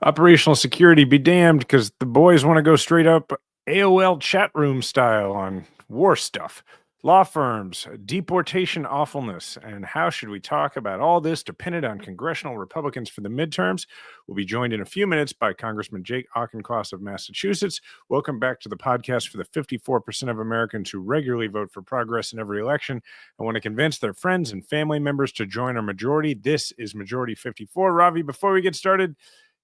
Operational security be damned, because the boys want to go straight up AOL chat room style on war stuff. Law firms, deportation awfulness, and how should we talk about all this dependent on congressional Republicans for the midterms? We'll be joined in a few minutes by Congressman Jake Auchincloss of Massachusetts. Welcome back to the podcast for the 54% of Americans who regularly vote for progress in every election and want to convince their friends and family members to join our majority. This is Majority 54. Ravi, before we get started,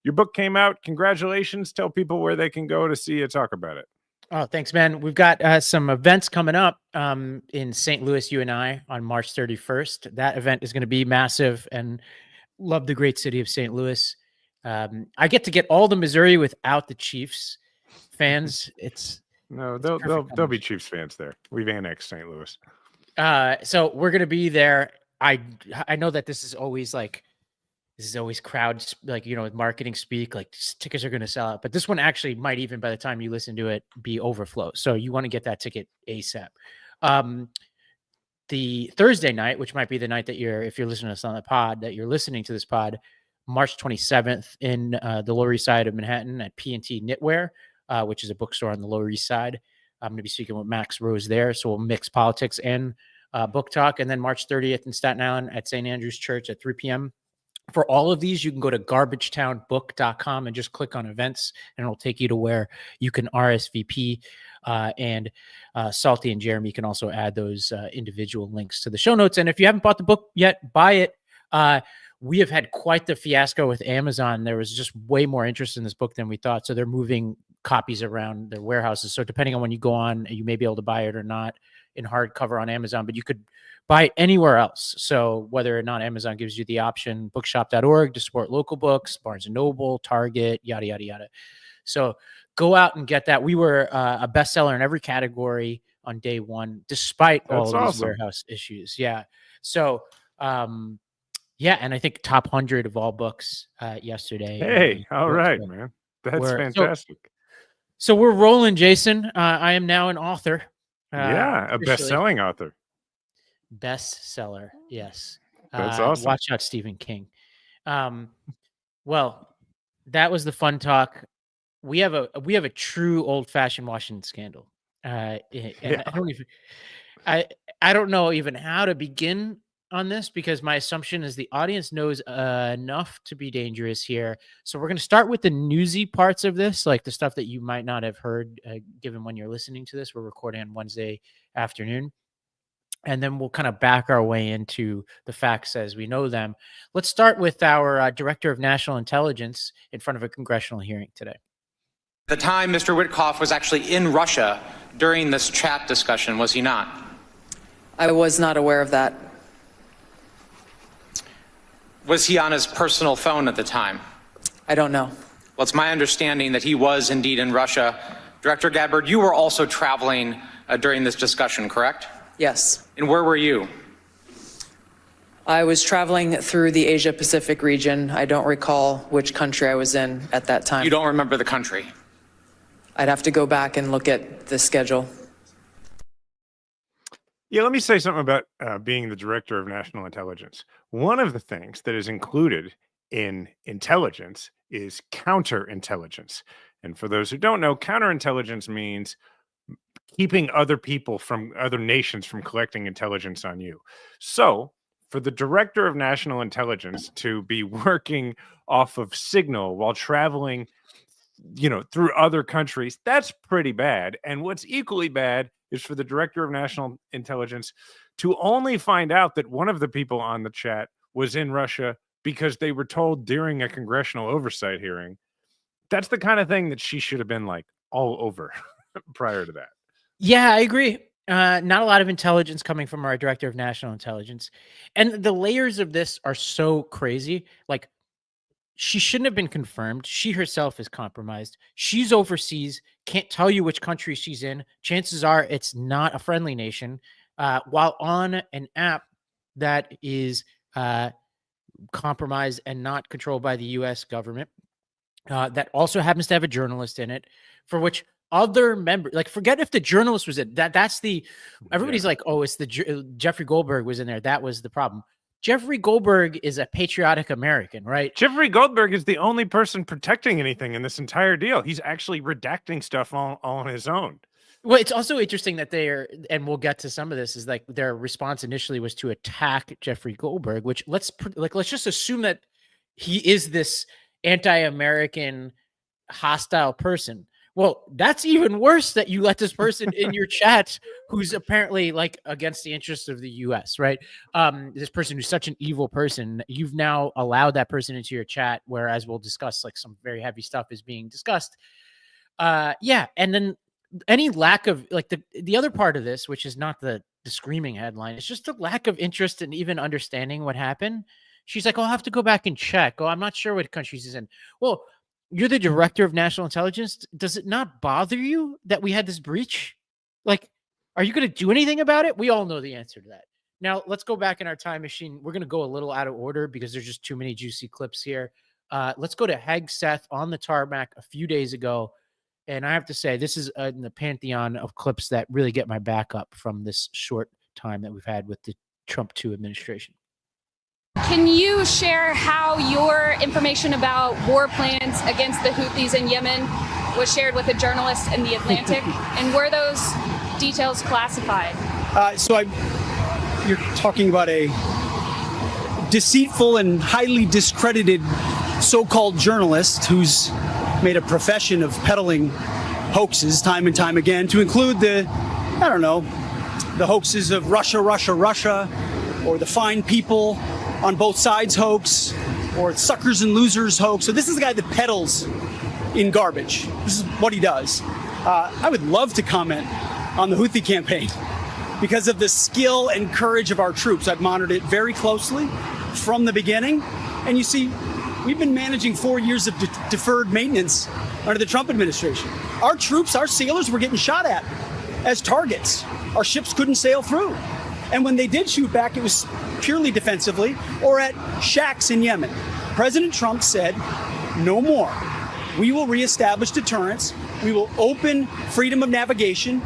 your book came out. Congratulations. Tell people where they can go to see you talk about it. Oh, thanks, man. We've got some events coming up in St. Louis, you and I, on March 31st. That event is going to be massive, and love the great city of St. Louis. I get to get all the Missouri without the Chiefs fans. They'll be Chiefs fans there. We've annexed St. Louis. So we're going to be there. I know that this is always crowd, with marketing speak, like tickets are going to sell out, but this one actually might, even by the time you listen to it, be overflow. So you want to get that ticket ASAP. The Thursday night, which might be the night that if you're listening to us on the pod, that you're listening to this pod, March 27th in the Lower East Side of Manhattan at P&T Knitwear, which is a bookstore on the Lower East Side. I'm going to be speaking with Max Rose there. So we'll mix politics and book talk. And then March 30th in Staten Island at St. Andrew's Church at 3 p.m. For all of these, you can go to garbagetownbook.com and just click on events, and it'll take you to where you can RSVP. And Salty and Jeremy can also add those individual links to the show notes. And if you haven't bought the book yet, buy it. We have had quite the fiasco with Amazon. There was just way more interest in this book than we thought. So they're moving copies around their warehouses. So depending on when you go on, you may be able to buy it or not in hardcover on Amazon, but you could buy it anywhere else. So whether or not Amazon gives you the option, bookshop.org to support local books, Barnes & Noble, Target, yada, yada, yada. So go out and get that. We were a bestseller in every category on day one, despite all of these warehouse issues. Yeah. So, and I think top 100 of all books yesterday. Hey, all right, man. That's fantastic. So we're rolling, Jason. I am now an author. A best-selling author. Bestseller, yes. That's awesome. Watch out, Stephen King. Well, that was the fun talk. We have a true old-fashioned Washington scandal. And I don't know even how to begin on this, because my assumption is the audience knows enough to be dangerous here. So we're going to start with the newsy parts of this, like the stuff that you might not have heard, given when you're listening to this. We're recording on Wednesday afternoon. And then we'll kind of back our way into the facts as we know them. Let's start with our Director of National Intelligence in front of a congressional hearing today. At the time, Mr. Witkoff was actually in Russia during this chat discussion, was he not? I was not aware of that. Was he on his personal phone at the time? I don't know. Well, it's my understanding that he was indeed in Russia. Director Gabbard, you were also traveling during this discussion, correct? Yes. And where were you? I was traveling through the Asia Pacific region. I don't recall which country I was in at that time. You don't remember the country? I'd have to go back and look at the schedule. Yeah, let me say something about being the Director of National Intelligence. One of the things that is included in intelligence is counterintelligence. And for those who don't know, counterintelligence means keeping other people from other nations from collecting intelligence on you. So for the Director of National Intelligence to be working off of signal while traveling, through other countries, that's pretty bad. And what's equally bad is for the Director of National Intelligence to only find out that one of the people on the chat was in Russia because they were told during a congressional oversight hearing. That's the kind of thing that she should have been like all over prior to that. Yeah, I agree. Not a lot of intelligence coming from our Director of National Intelligence. And the layers of this are so crazy. Like, she shouldn't have been confirmed. She herself is compromised. She's overseas, can't tell you which country she's in. Chances are it's not a friendly nation, while on an app that is compromised and not controlled by the U.S. government, that also happens to have a journalist in it, for which other members, like, forget if the journalist was in that's the, everybody's like, oh, it's the Jeffrey Goldberg was in there. That was the problem. Jeffrey Goldberg is a patriotic American, right? Jeffrey Goldberg is the only person protecting anything in this entire deal. He's actually redacting stuff all on his own. Well, it's also interesting that and we'll get to some of this, is like their response initially was to attack Jeffrey Goldberg, which let's just assume that he is this anti-American hostile person. Well, that's even worse that you let this person in your chat who's apparently like against the interests of the US, right? This person who's such an evil person, you've now allowed that person into your chat, whereas we'll discuss like some very heavy stuff is being discussed. Yeah. And then any lack of like the other part of this, which is not the screaming headline, it's just the lack of interest in even understanding what happened. She's like, I'll have to go back and check. Oh, I'm not sure what countries he's in. Well, you're the director of national intelligence. Does it not bother you that we had this breach? Like, are you going to do anything about it? We all know the answer to that. Now, let's go back in our time machine. We're going to go a little out of order because there's just too many juicy clips here. Let's go to Hegseth on the tarmac a few days ago. And I have to say, this is in the pantheon of clips that really get my back up from this short time that we've had with the Trump 2 administration. Can you share how your information about war plans against the Houthis in Yemen was shared with a journalist in The Atlantic? And were those details classified? You're talking about a deceitful and highly discredited so-called journalist who's made a profession of peddling hoaxes time and time again, to include the hoaxes of Russia, or the fine people on both sides hoax, or suckers and losers hoax. So this is the guy that peddles in garbage. This is what he does. I would love to comment on the Houthi campaign because of the skill and courage of our troops. I've monitored it very closely from the beginning. And you see, we've been managing 4 years of deferred maintenance under the Trump administration. Our troops, our sailors were getting shot at as targets. Our ships couldn't sail through. And when they did shoot back, it was purely defensively or at shacks in Yemen. President Trump said, no more. We will reestablish deterrence. We will open freedom of navigation,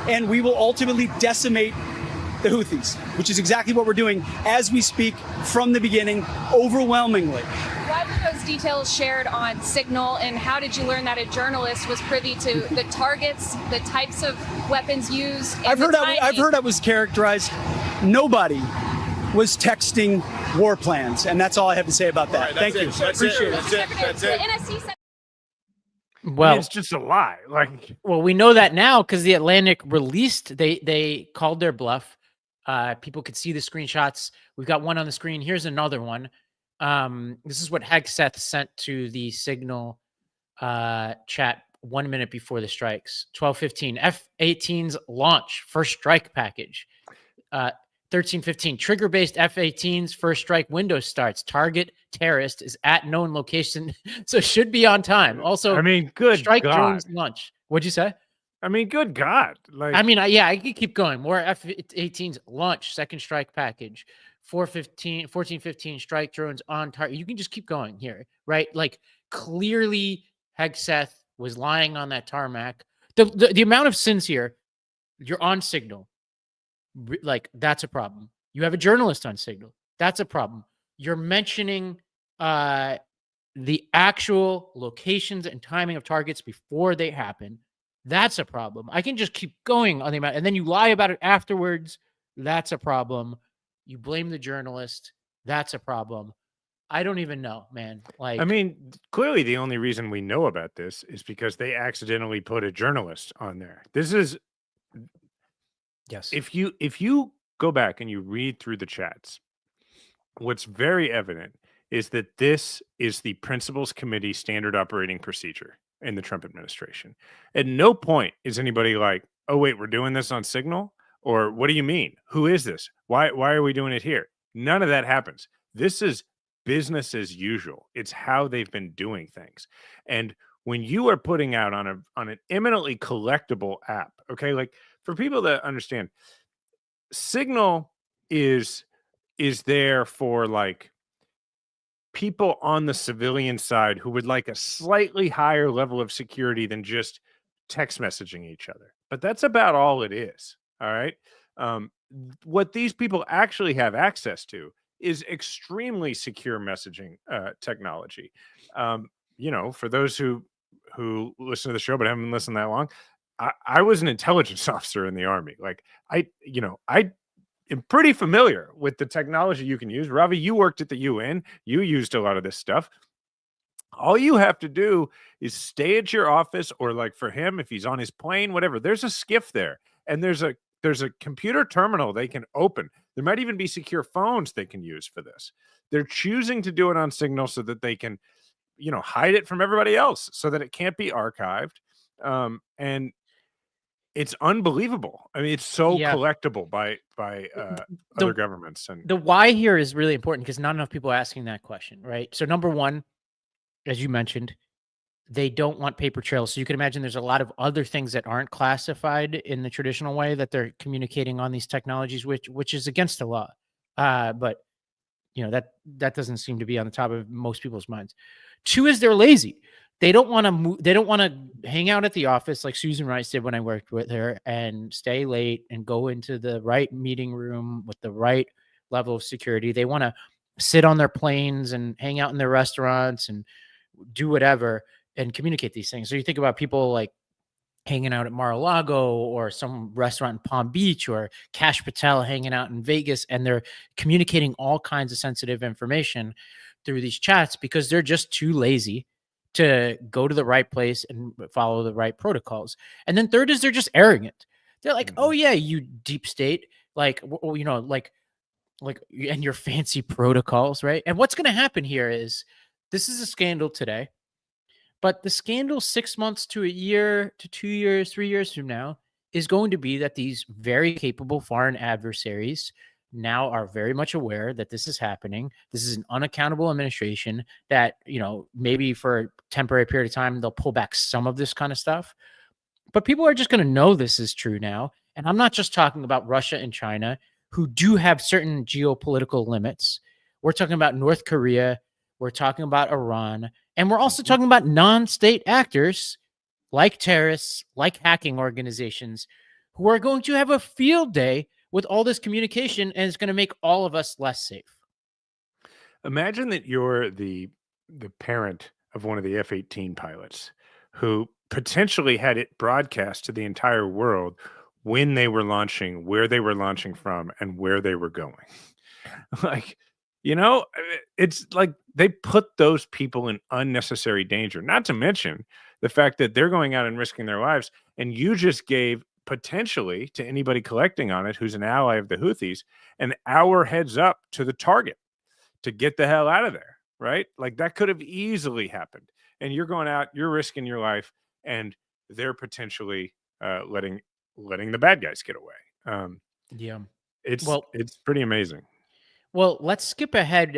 and we will ultimately decimate the Houthis, which is exactly what we're doing as we speak from the beginning, overwhelmingly. Why were those details shared on Signal, and how did you learn that a journalist was privy to the targets, the types of weapons used? I've heard I was characterized. Nobody was texting war plans, and that's all I have to say about that. Thank you. Appreciate it. That's it. The NSC said Well, it's just a lie. Like, well, we know that now because the Atlantic released, they called their bluff. People could see the screenshots. We've got one on the screen. Here's another one. This is what Hegseth sent to the Signal chat 1 minute before the strikes. 12:15, F-18s launch, first strike package. 13:15, trigger-based F-18s, first strike window starts. Target terrorist is at known location, so should be on time. Also, I mean, good strike God. drones launch. What'd you say? I mean, good God. Like, I mean, yeah, I could keep going. More F-18s launch, second strike package. 14:15 strike drones on target. You can just keep going here, right? Like, clearly Hegseth was lying on that tarmac. The amount of sins here, you're on Signal. Like, that's a problem. You have a journalist on Signal. That's a problem. You're mentioning the actual locations and timing of targets before they happen. That's a problem. I can just keep going on the amount, and then you lie about it afterwards. That's a problem. You blame the journalist. That's a problem. I don't even know, man. Like, I mean, clearly the only reason we know about this is because they accidentally put a journalist on there. This is, yes. if you go back and you read through the chats, what's very evident is that this is the Principals Committee standard operating procedure in the Trump administration. At no point is anybody like, oh, wait, we're doing this on Signal? Or what do you mean? Who is this? Why are we doing it here? None of that happens. This is business as usual. It's how they've been doing things. And when you are putting out on an eminently collectible app, okay, like for people that understand, Signal is there for like people on the civilian side who would like a slightly higher level of security than just text messaging each other. But that's about all it is. All right. What these people actually have access to is extremely secure messaging technology. For those who listen to the show but haven't listened that long, I was an intelligence officer in the Army. Like I am pretty familiar with the technology you can use. Ravi, you worked at the UN. You used a lot of this stuff. All you have to do is stay at your office, or like for him, if he's on his plane, whatever, there's a skiff there, and there's a computer terminal they can open. There might even be secure phones they can use for this. They're choosing to do it on Signal so that they can, hide it from everybody else so that it can't be archived. And it's unbelievable. I mean, it's so collectible by other governments. And the why here is really important because not enough people are asking that question, right? So number one, as you mentioned, they don't want paper trails. So you can imagine there's a lot of other things that aren't classified in the traditional way that they're communicating on these technologies, which is against the law. But that doesn't seem to be on the top of most people's minds. Two is they're lazy. They don't want to move. They don't want to hang out at the office like Susan Rice did when I worked with her and stay late and go into the right meeting room with the right level of security. They want to sit on their planes and hang out in their restaurants and do whatever and communicate these things. So you think about people like hanging out at Mar-a-Lago or some restaurant in Palm Beach, or Kash Patel hanging out in Vegas, and they're communicating all kinds of sensitive information through these chats because they're just too lazy to go to the right place and follow the right protocols. And then third is they're just arrogant. They're like, oh yeah, you deep state, like, and your fancy protocols, right? And what's going to happen here is this is a scandal today, but the scandal 6 months to a year to 2 years, 3 years from now is going to be that these very capable foreign adversaries now are very much aware that this is happening. This is an unaccountable administration that, maybe for a temporary period of time, they'll pull back some of this kind of stuff. But people are just going to know this is true now. And I'm not just talking about Russia and China, who do have certain geopolitical limits. We're talking about North Korea. We're talking about Iran. And we're also talking about non-state actors like terrorists, like hacking organizations, who are going to have a field day with all this communication, and it's going to make all of us less safe. Imagine that you're the parent of one of the F-18 pilots who potentially had it broadcast to the entire world when they were launching, where they were launching from, and where they were going. It's like they put those people in unnecessary danger, not to mention the fact that they're going out and risking their lives. And you just gave potentially to anybody collecting on it who's an ally of the Houthis an hour heads up to the target to get the hell out of there, right? Like that could have easily happened. And you're going out, you're risking your life, and they're potentially letting the bad guys get away. It's pretty amazing. Well, let's skip ahead.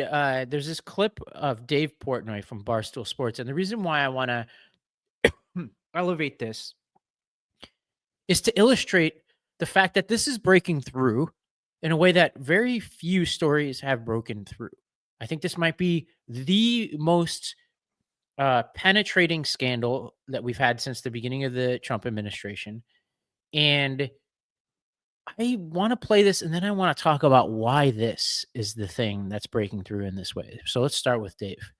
There's this clip of Dave Portnoy from Barstool Sports, and the reason why I want to elevate this is to illustrate the fact that this is breaking through in a way that very few stories have broken through. I think this might be the most penetrating scandal that we've had since the beginning of the Trump administration. And I want to play this, and then I want to talk about why this is the thing that's breaking through in this way. So let's start with Dave.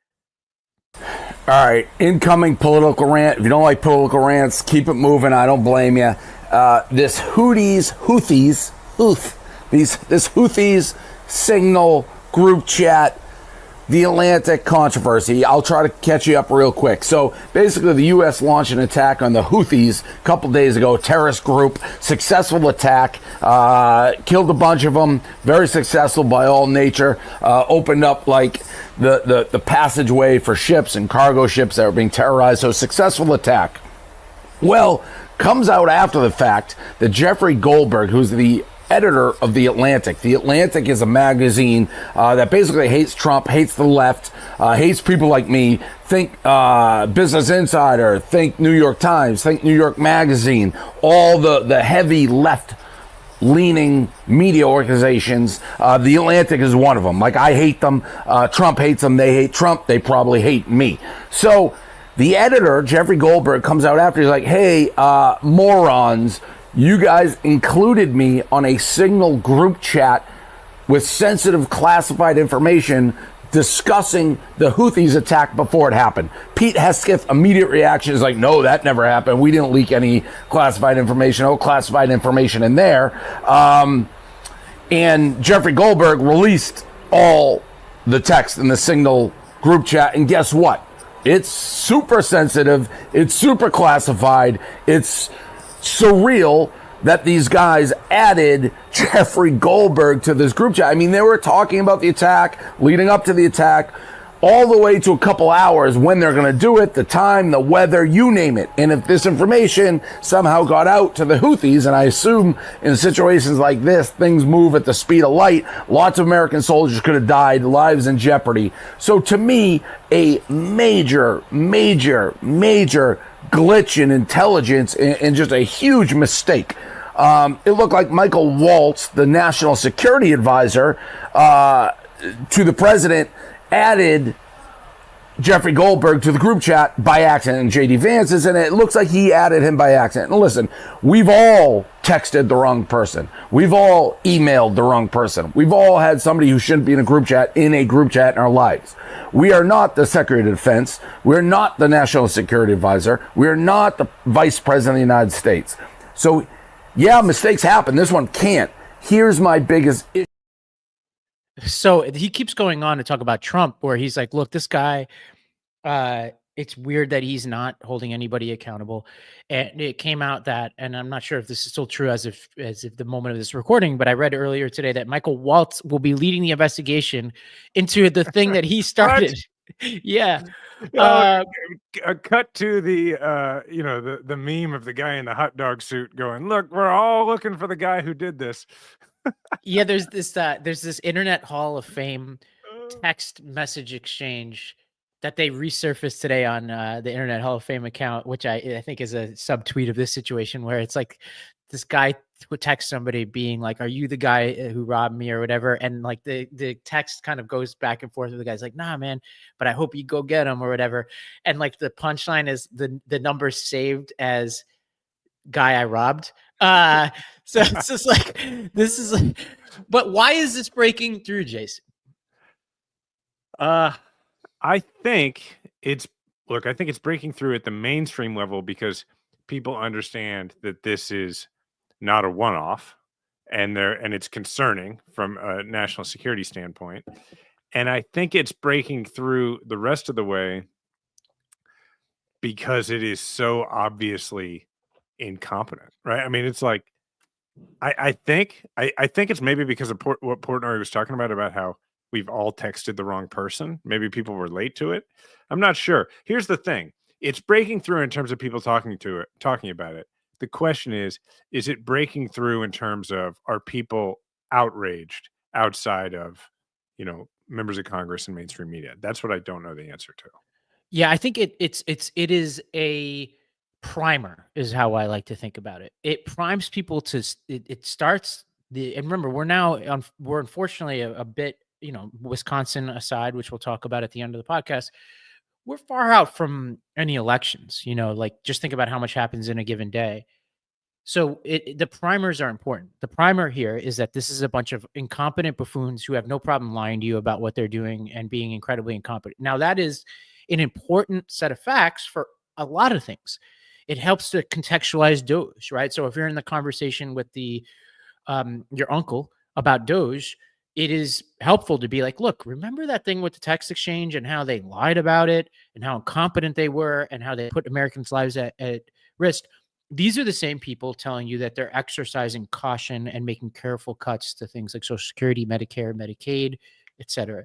All right, incoming political rant. If you don't like political rants, keep it moving. I don't blame you. This Houthis Signal group chat, the Atlantic controversy. I'll try to catch you up real quick. So basically the U.S. launched an attack on the Houthis a couple days ago, terrorist group, successful attack, killed a bunch of them, very successful by all nature, opened up like the passageway for ships and cargo ships that were being terrorized. So successful attack. Well, comes out after the fact that Jeffrey Goldberg, who's the editor of The Atlantic. The Atlantic is a magazine that basically hates Trump, hates the left, hates people like me. Think Business Insider, think New York Times, think New York Magazine, all the heavy left-leaning media organizations. The Atlantic is one of them. Like, I hate them. Trump hates them. They hate Trump. They probably hate me. So the editor, Jeffrey Goldberg, comes out after. He's like, hey, morons, you guys included me on a Signal group chat with sensitive classified information discussing the Houthis attack before it happened. Pete Hegseth's immediate reaction is like, no, that never happened. We didn't leak any classified information. No classified information in there. And Jeffrey Goldberg released all the text in the Signal group chat. And guess what? It's super sensitive. It's super classified. It's surreal that these guys added Jeffrey Goldberg to this group chat. I mean, they were talking about the attack, leading up to the attack, all the way to a couple hours, when they're going to do it, the time, the weather, you name it. And if this information somehow got out to the Houthis, and I assume in situations like this, things move at the speed of light, lots of American soldiers could have died, lives in jeopardy. So to me, a major, major, major glitch in intelligence and just a huge mistake. It looked like Michael Waltz, the national security advisor to the president, added Jeffrey Goldberg to the group chat by accident, and JD Vance is in it. It looks like he added him by accident. And listen, we've all texted the wrong person. We've all emailed the wrong person. We've all had somebody who shouldn't be in a group chat in our lives. We are not the Secretary of Defense. We're not the National Security Advisor. We're not the Vice President of the United States. So, yeah, mistakes happen. This one can't. Here's my biggest issue. So he keeps going on to talk about Trump, where he's like, look, this guy, it's weird that he's not holding anybody accountable. And it came out that, and I'm not sure if this is still true as if the moment of this recording, but I read earlier today that Michael Waltz will be leading the investigation into the thing that he started. Yeah. Cut to the the meme of the guy in the hot dog suit going, look, we're all looking for the guy who did this. Yeah, there's this Internet Hall of Fame text message exchange that they resurfaced today on the Internet Hall of Fame account, which I think is a subtweet of this situation, where it's like this guy would text somebody being like, are you the guy who robbed me or whatever? And like the text kind of goes back and forth with the guy's like, nah, man, but I hope you go get him or whatever. And like the punchline is the number saved as guy I robbed. So it's just like, this is like, but why is this breaking through, Jason? I think it's breaking through at the mainstream level because people understand that this is not a one-off, and it's concerning from a national security standpoint. And I think it's breaking through the rest of the way because it is so obviously incompetent, right? I mean, it's like, I think it's maybe because of what Portnoy was talking about how we've all texted the wrong person. Maybe people were late to it. I'm not sure. Here's the thing. It's breaking through in terms of people talking about it. The question is it breaking through in terms of, are people outraged outside of, members of Congress and mainstream media? That's what I don't know the answer to. Yeah, I think it is a primer is how I like to think about it. It primes people to, it starts and remember, we're unfortunately a bit, Wisconsin aside, which we'll talk about at the end of the podcast, we're far out from any elections, like just think about how much happens in a given day. So the primers are important. The primer here is that this is a bunch of incompetent buffoons who have no problem lying to you about what they're doing and being incredibly incompetent. Now, that is an important set of facts for a lot of things. It helps to contextualize Doge, right? So if you're in the conversation with your uncle about Doge, it is helpful to be like, look, remember that thing with the text exchange and how they lied about it and how incompetent they were and how they put Americans' lives at risk. These are the same people telling you that they're exercising caution and making careful cuts to things like Social Security, Medicare, Medicaid, etc.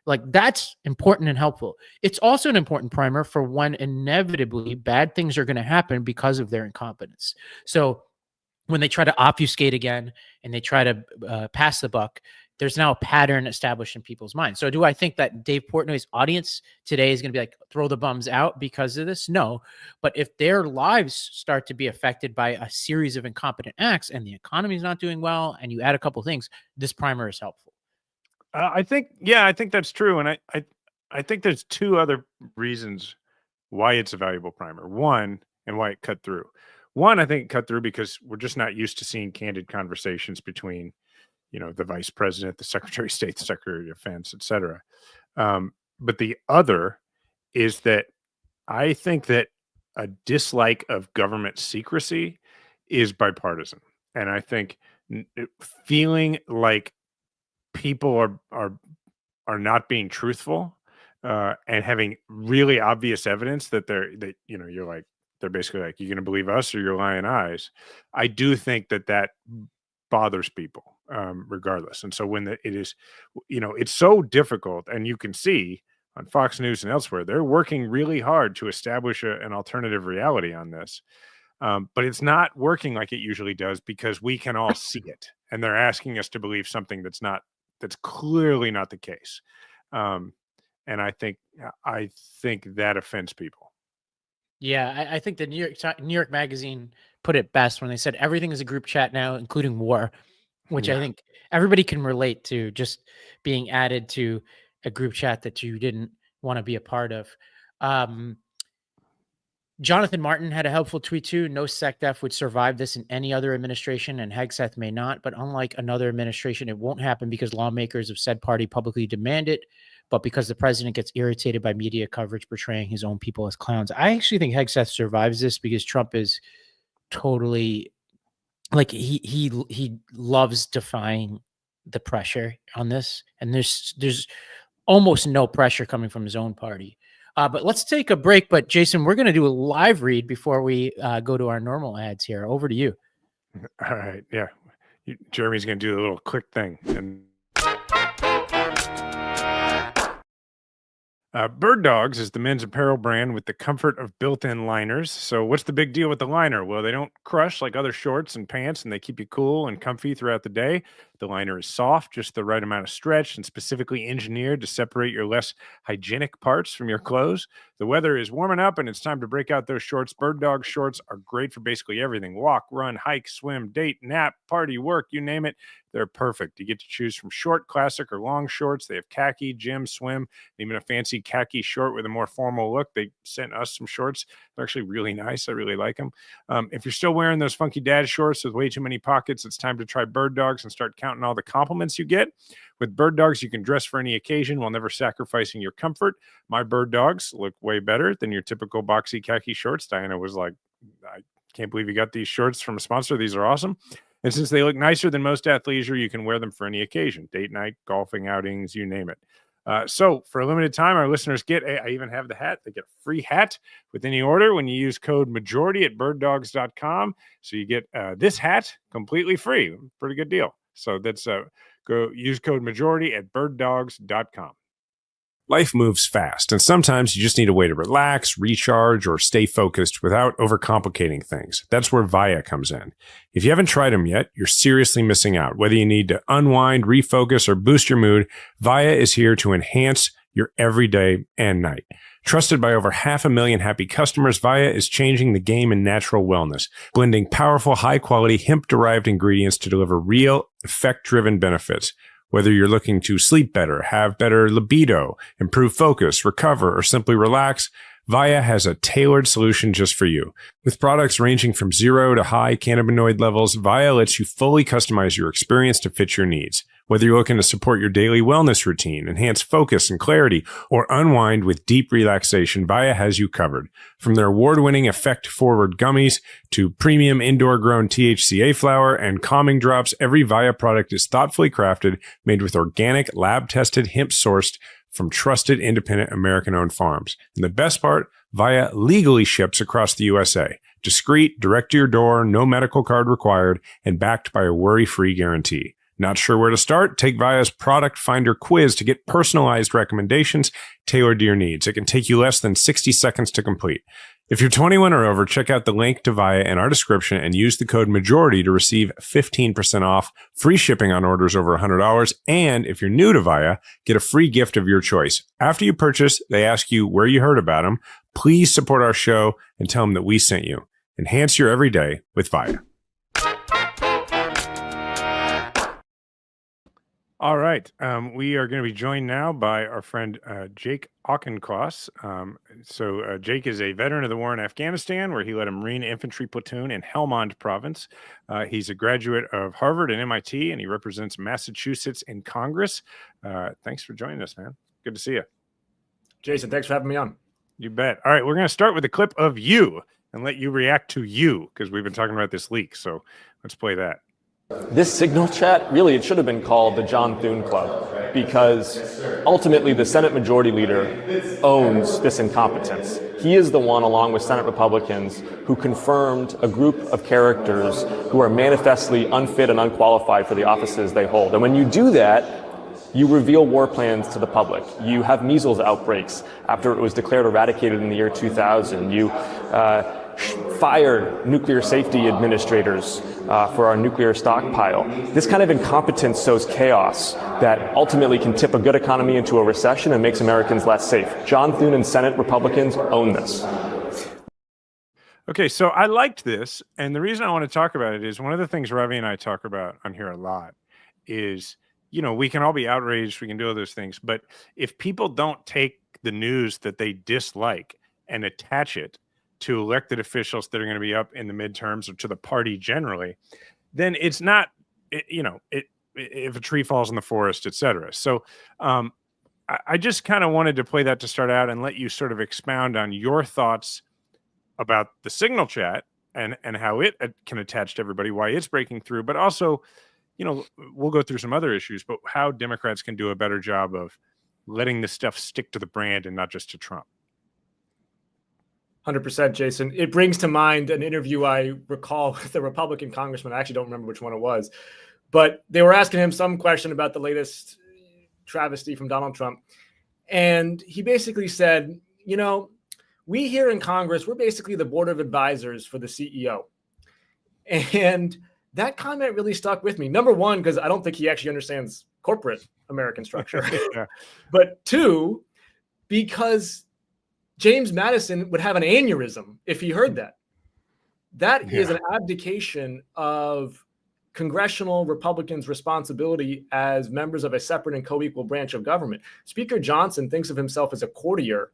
Like, that's important and helpful. It's also an important primer for when inevitably bad things are going to happen because of their incompetence. So when they try to obfuscate again and they try to pass the buck, there's now a pattern established in people's minds. So do I think that Dave Portnoy's audience today is going to be like, throw the bums out because of this? No. But if their lives start to be affected by a series of incompetent acts and the economy is not doing well, and you add a couple things, this primer is helpful. I think that's true. And I think there's two other reasons why it's a valuable primer. One, and why it cut through. One, I think it cut through because we're just not used to seeing candid conversations between, the vice president, the secretary of state, the secretary of defense, et cetera. But the other is that I think that a dislike of government secrecy is bipartisan. And I think feeling like people are not being truthful, and having really obvious evidence that you're like, they're basically like, you're going to believe us or your lying eyes. I do think that bothers people, regardless. And so when it is, it's so difficult, and you can see on Fox News and elsewhere, they're working really hard to establish an alternative reality on this. But it's not working like it usually does, because we can all see it, and they're asking us to believe something that's clearly not the case. And I think that offends people. Yeah, I think the New York Magazine put it best when they said everything is a group chat now, including war, which I think everybody can relate to, just being added to a group chat that you didn't want to be a part of. Jonathan Martin had a helpful tweet too. No SecDef would survive this in any other administration, and Hegseth may not. But unlike another administration, it won't happen because lawmakers of said party publicly demand it, but because the president gets irritated by media coverage portraying his own people as clowns. I actually think Hegseth survives this because Trump is totally, like, he loves defying the pressure on this, and there's almost no pressure coming from his own party. But let's take a break. But Jason, we're going to do a live read before we go to our normal ads here. Over to you. All right. Yeah. Jeremy's going to do a little quick thing. And Bird Dogs is the men's apparel brand with the comfort of built-in liners. So what's the big deal with the liner? Well, they don't crush like other shorts and pants, and they keep you cool and comfy throughout the day. The liner is soft, just the right amount of stretch, and specifically engineered to separate your less hygienic parts from your clothes. The weather is warming up, and it's time to break out those shorts. Bird Dog shorts are great for basically everything. Walk, run, hike, swim, date, nap, party, work, you name it. They're perfect. You get to choose from short, classic, or long shorts. They have khaki, gym, swim, even a fancy khaki short with a more formal look. They sent us some shorts. They're actually really nice. I really like them. If you're still wearing those funky dad shorts with way too many pockets, it's time to try Bird Dogs and start counting all the compliments you get. With Bird Dogs, you can dress for any occasion while never sacrificing your comfort. My Bird Dogs look way better than your typical boxy khaki shorts. Diana was like, I can't believe you got these shorts from a sponsor. These are awesome. And since they look nicer than most athleisure, you can wear them for any occasion, date night, golfing outings, you name it. So for a limited time, our listeners get, I even have the hat. They get a free hat with any order when you use code majority at birddogs.com. So you get this hat completely free. Pretty good deal. So that's go use code majority at birddogs.com. Life moves fast, and sometimes you just need a way to relax, recharge, or stay focused without overcomplicating things. That's where Via comes in. If you haven't tried them yet, you're seriously missing out. Whether you need to unwind, refocus, or boost your mood, Via is here to enhance your everyday and night. Trusted by over 500,000 happy customers, Via is changing the game in natural wellness, blending powerful, high-quality, hemp-derived ingredients to deliver real, effect-driven benefits. Whether you're looking to sleep better, have better libido, improve focus, recover, or simply relax, Via has a tailored solution just for you. With products ranging from 0 to high cannabinoid levels, Via lets you fully customize your experience to fit your needs. Whether you're looking to support your daily wellness routine, enhance focus and clarity, or unwind with deep relaxation, Via has you covered. From their award-winning effect-forward gummies to premium indoor-grown THCA flower and calming drops, every Via product is thoughtfully crafted, made with organic, lab-tested, hemp-sourced from trusted, independent, American-owned farms. And the best part, Via legally ships across the USA. Discreet, direct to your door, no medical card required, and backed by a worry-free guarantee. Not sure where to start? Take Via's Product Finder quiz to get personalized recommendations tailored to your needs. It can take you less than 60 seconds to complete. If you're 21 or over, check out the link to Via in our description and use the code MAJORITY to receive 15% off, free shipping on orders over $100. And if you're new to Via, get a free gift of your choice. After you purchase, they ask you where you heard about them. Please support our show and tell them that we sent you. Enhance your everyday with Via. All right. We are going to be joined now by our friend Jake Auchincloss. Jake is a veteran of the war in Afghanistan, where he led a Marine infantry platoon in Helmand province. He's a graduate of Harvard and MIT, and he represents Massachusetts in Congress. Thanks for joining us, man. Good to see you. Jason, thanks for having me on. You bet. All right, we're going to start with a clip of you and let you react to you, because we've been talking about this leak. So let's play that. This signal chat, really, it should have been called the John Thune Club, because ultimately the Senate Majority Leader owns this incompetence. He is the one, along with Senate Republicans, who confirmed a group of characters who are manifestly unfit and unqualified for the offices they hold. And when you do that, you reveal war plans to the public. You have measles outbreaks after it was declared eradicated in the year 2000. You fired nuclear safety administrators for our nuclear stockpile. This kind of incompetence sows chaos that ultimately can tip a good economy into a recession and makes Americans less safe. John Thune and Senate Republicans own this. Okay, so I liked this, and the reason I want to talk about it is one of the things Ravi and I talk about on here a lot is, we can all be outraged, we can do all those things, but if people don't take the news that they dislike and attach it to elected officials that are going to be up in the midterms or to the party generally, then it's not, if a tree falls in the forest, etc. So I just kind of wanted to play that to start out and let you sort of expound on your thoughts about the signal chat and how it can attach to everybody, why it's breaking through, but also, we'll go through some other issues, but how Democrats can do a better job of letting this stuff stick to the brand and not just to Trump. 100%, Jason. It brings to mind an interview I recall with a Republican congressman. I actually don't remember which one it was, but they were asking him some question about the latest travesty from Donald Trump. And he basically said, we here in Congress, we're basically the board of advisors for the CEO. And that comment really stuck with me. Number one, because I don't think he actually understands corporate American structure. Yeah. But two, because James Madison would have an aneurysm if he heard that. That is an abdication of congressional Republicans' responsibility as members of a separate and co-equal branch of government. Speaker Johnson thinks of himself as a courtier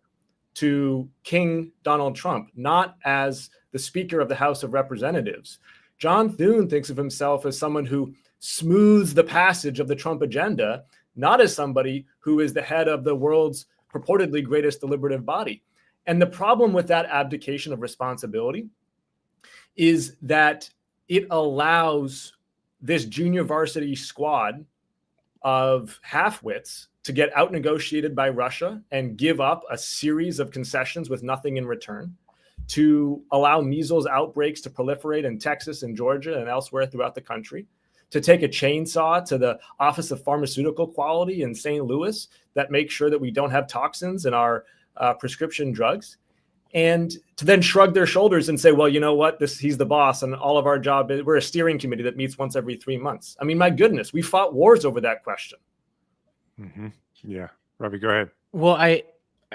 to King Donald Trump, not as the Speaker of the House of Representatives. John Thune thinks of himself as someone who smooths the passage of the Trump agenda, not as somebody who is the head of the world's purportedly greatest deliberative body. And the problem with that abdication of responsibility is that it allows this junior varsity squad of half-wits to get out-negotiated by Russia and give up a series of concessions with nothing in return, to allow measles outbreaks to proliferate in Texas and Georgia and elsewhere throughout the country, to take a chainsaw to the Office of Pharmaceutical Quality in St. Louis that makes sure that we don't have toxins in our prescription drugs, and to then shrug their shoulders and say, well, you know what, he's the boss and all of our job is, we're a steering committee that meets once every 3 months. I mean, my goodness, we fought wars over that question. Mm-hmm. Yeah. Ravi, go ahead. Well,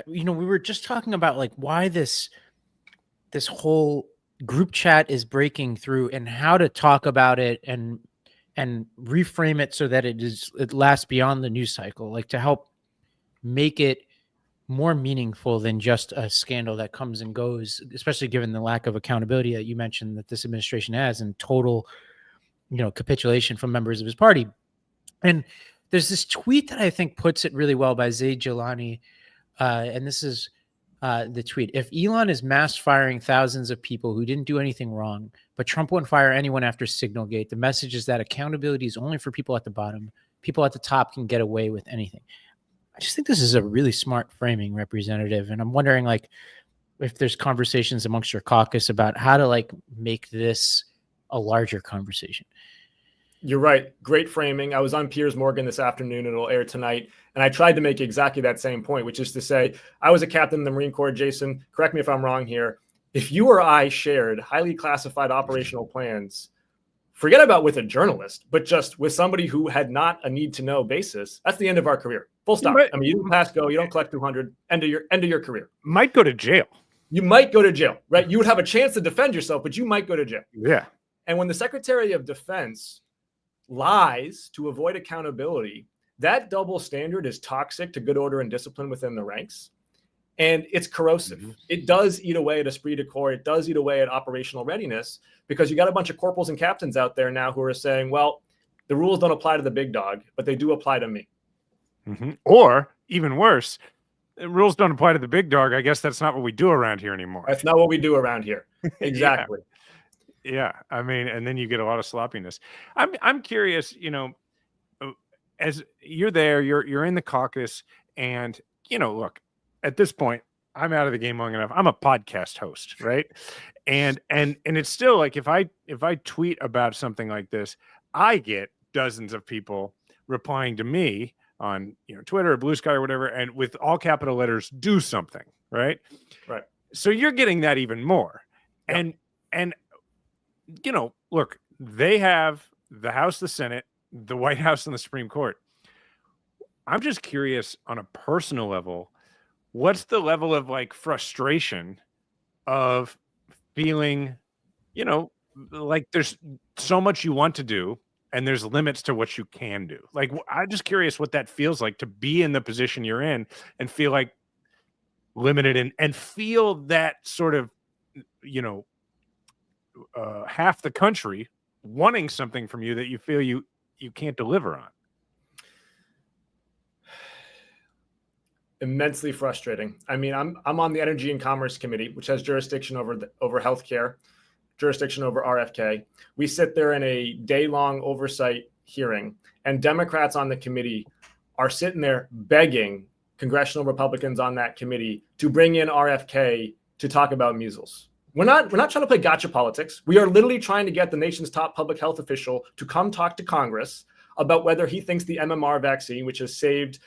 we were just talking about why this whole group chat is breaking through and how to talk about it and reframe it so that it lasts beyond the news cycle, to help make it more meaningful than just a scandal that comes and goes, especially given the lack of accountability that you mentioned that this administration has and total, capitulation from members of his party. And there's this tweet that I think puts it really well by Zaid Jilani. And this is the tweet. If Elon is mass firing thousands of people who didn't do anything wrong, but Trump won't fire anyone after Signalgate, the message is that accountability is only for people at the bottom. People at the top can get away with anything. I just think this is a really smart framing, Representative. And I'm wondering, if there's conversations amongst your caucus about how to, make this a larger conversation. You're right. Great framing. I was on Piers Morgan this afternoon. It'll air tonight. And I tried to make exactly that same point, which is to say, I was a captain in the Marine Corps, Jason. Correct me if I'm wrong here. If you or I shared highly classified operational plans, forget about with a journalist, but just with somebody who had not a need to know basis, that's the end of our career. Full stop. I mean, you don't pass go, you don't collect 200, end of your career. Might go to jail. You might go to jail, right? You would have a chance to defend yourself, but you might go to jail. Yeah. And when the Secretary of Defense lies to avoid accountability, That double standard is toxic to good order and discipline within the ranks. And it's corrosive. Mm-hmm. It does eat away at esprit de corps. It does eat away at operational readiness, because you got a bunch of corporals and captains out there now who are saying, well, the rules don't apply to the big dog, but they do apply to me. Mm-hmm. Or even worse, the rules don't apply to the big dog. I guess that's not what we do around here anymore. That's not what we do around here. Exactly. Yeah. I mean, and then you get a lot of sloppiness. I'm curious, as you're there, you're in the caucus, and look, at this point, I'm out of the game long enough. I'm a podcast host, right? And it's still like, if I tweet about something like this, I get dozens of people replying to me on Twitter or Blue Sky or whatever, and with all capital letters, do something, right? Right. So you're getting that even more. Yep. And look, they have the House, the Senate, the White House, and the Supreme Court. I'm just curious, on a personal level, what's the level of like frustration of feeling, like there's so much you want to do and there's limits to what you can do. Like, I'm just curious what that feels like to be in the position you're in and feel like limited and feel that sort of, half the country wanting something from you that you feel you can't deliver on. Immensely frustrating. I mean, I'm on the Energy and Commerce Committee, which has jurisdiction over healthcare, jurisdiction over RFK. We sit there in a day-long oversight hearing, and Democrats on the committee are sitting there begging congressional Republicans on that committee to bring in RFK to talk about measles. We're not trying to play gotcha politics. We are literally trying to get the nation's top public health official to come talk to Congress about whether he thinks the MMR vaccine, which has saved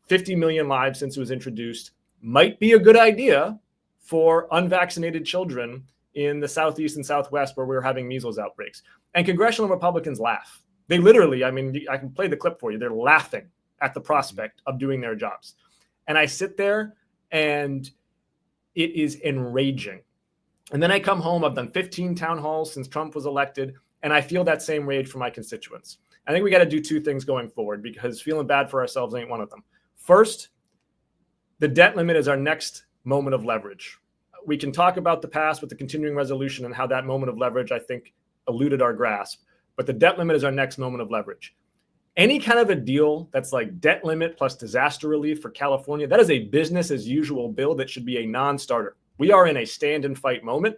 50 million lives since it was introduced, might be a good idea for unvaccinated children in the Southeast and Southwest where we're having measles outbreaks. And congressional Republicans laugh. They literally, I can play the clip for you. They're laughing at the prospect of doing their jobs. And I sit there and it is enraging. And then I come home, I've done 15 town halls since Trump was elected, and I feel that same rage for my constituents. I think we got to do two things going forward, because feeling bad for ourselves ain't one of them. First, the debt limit is our next moment of leverage. We can talk about the past with the continuing resolution and how that moment of leverage, I think, eluded our grasp. But the debt limit is our next moment of leverage. Any kind of a deal that's like debt limit plus disaster relief for California, that is a business as usual bill that should be a non-starter. We are in a stand and fight moment,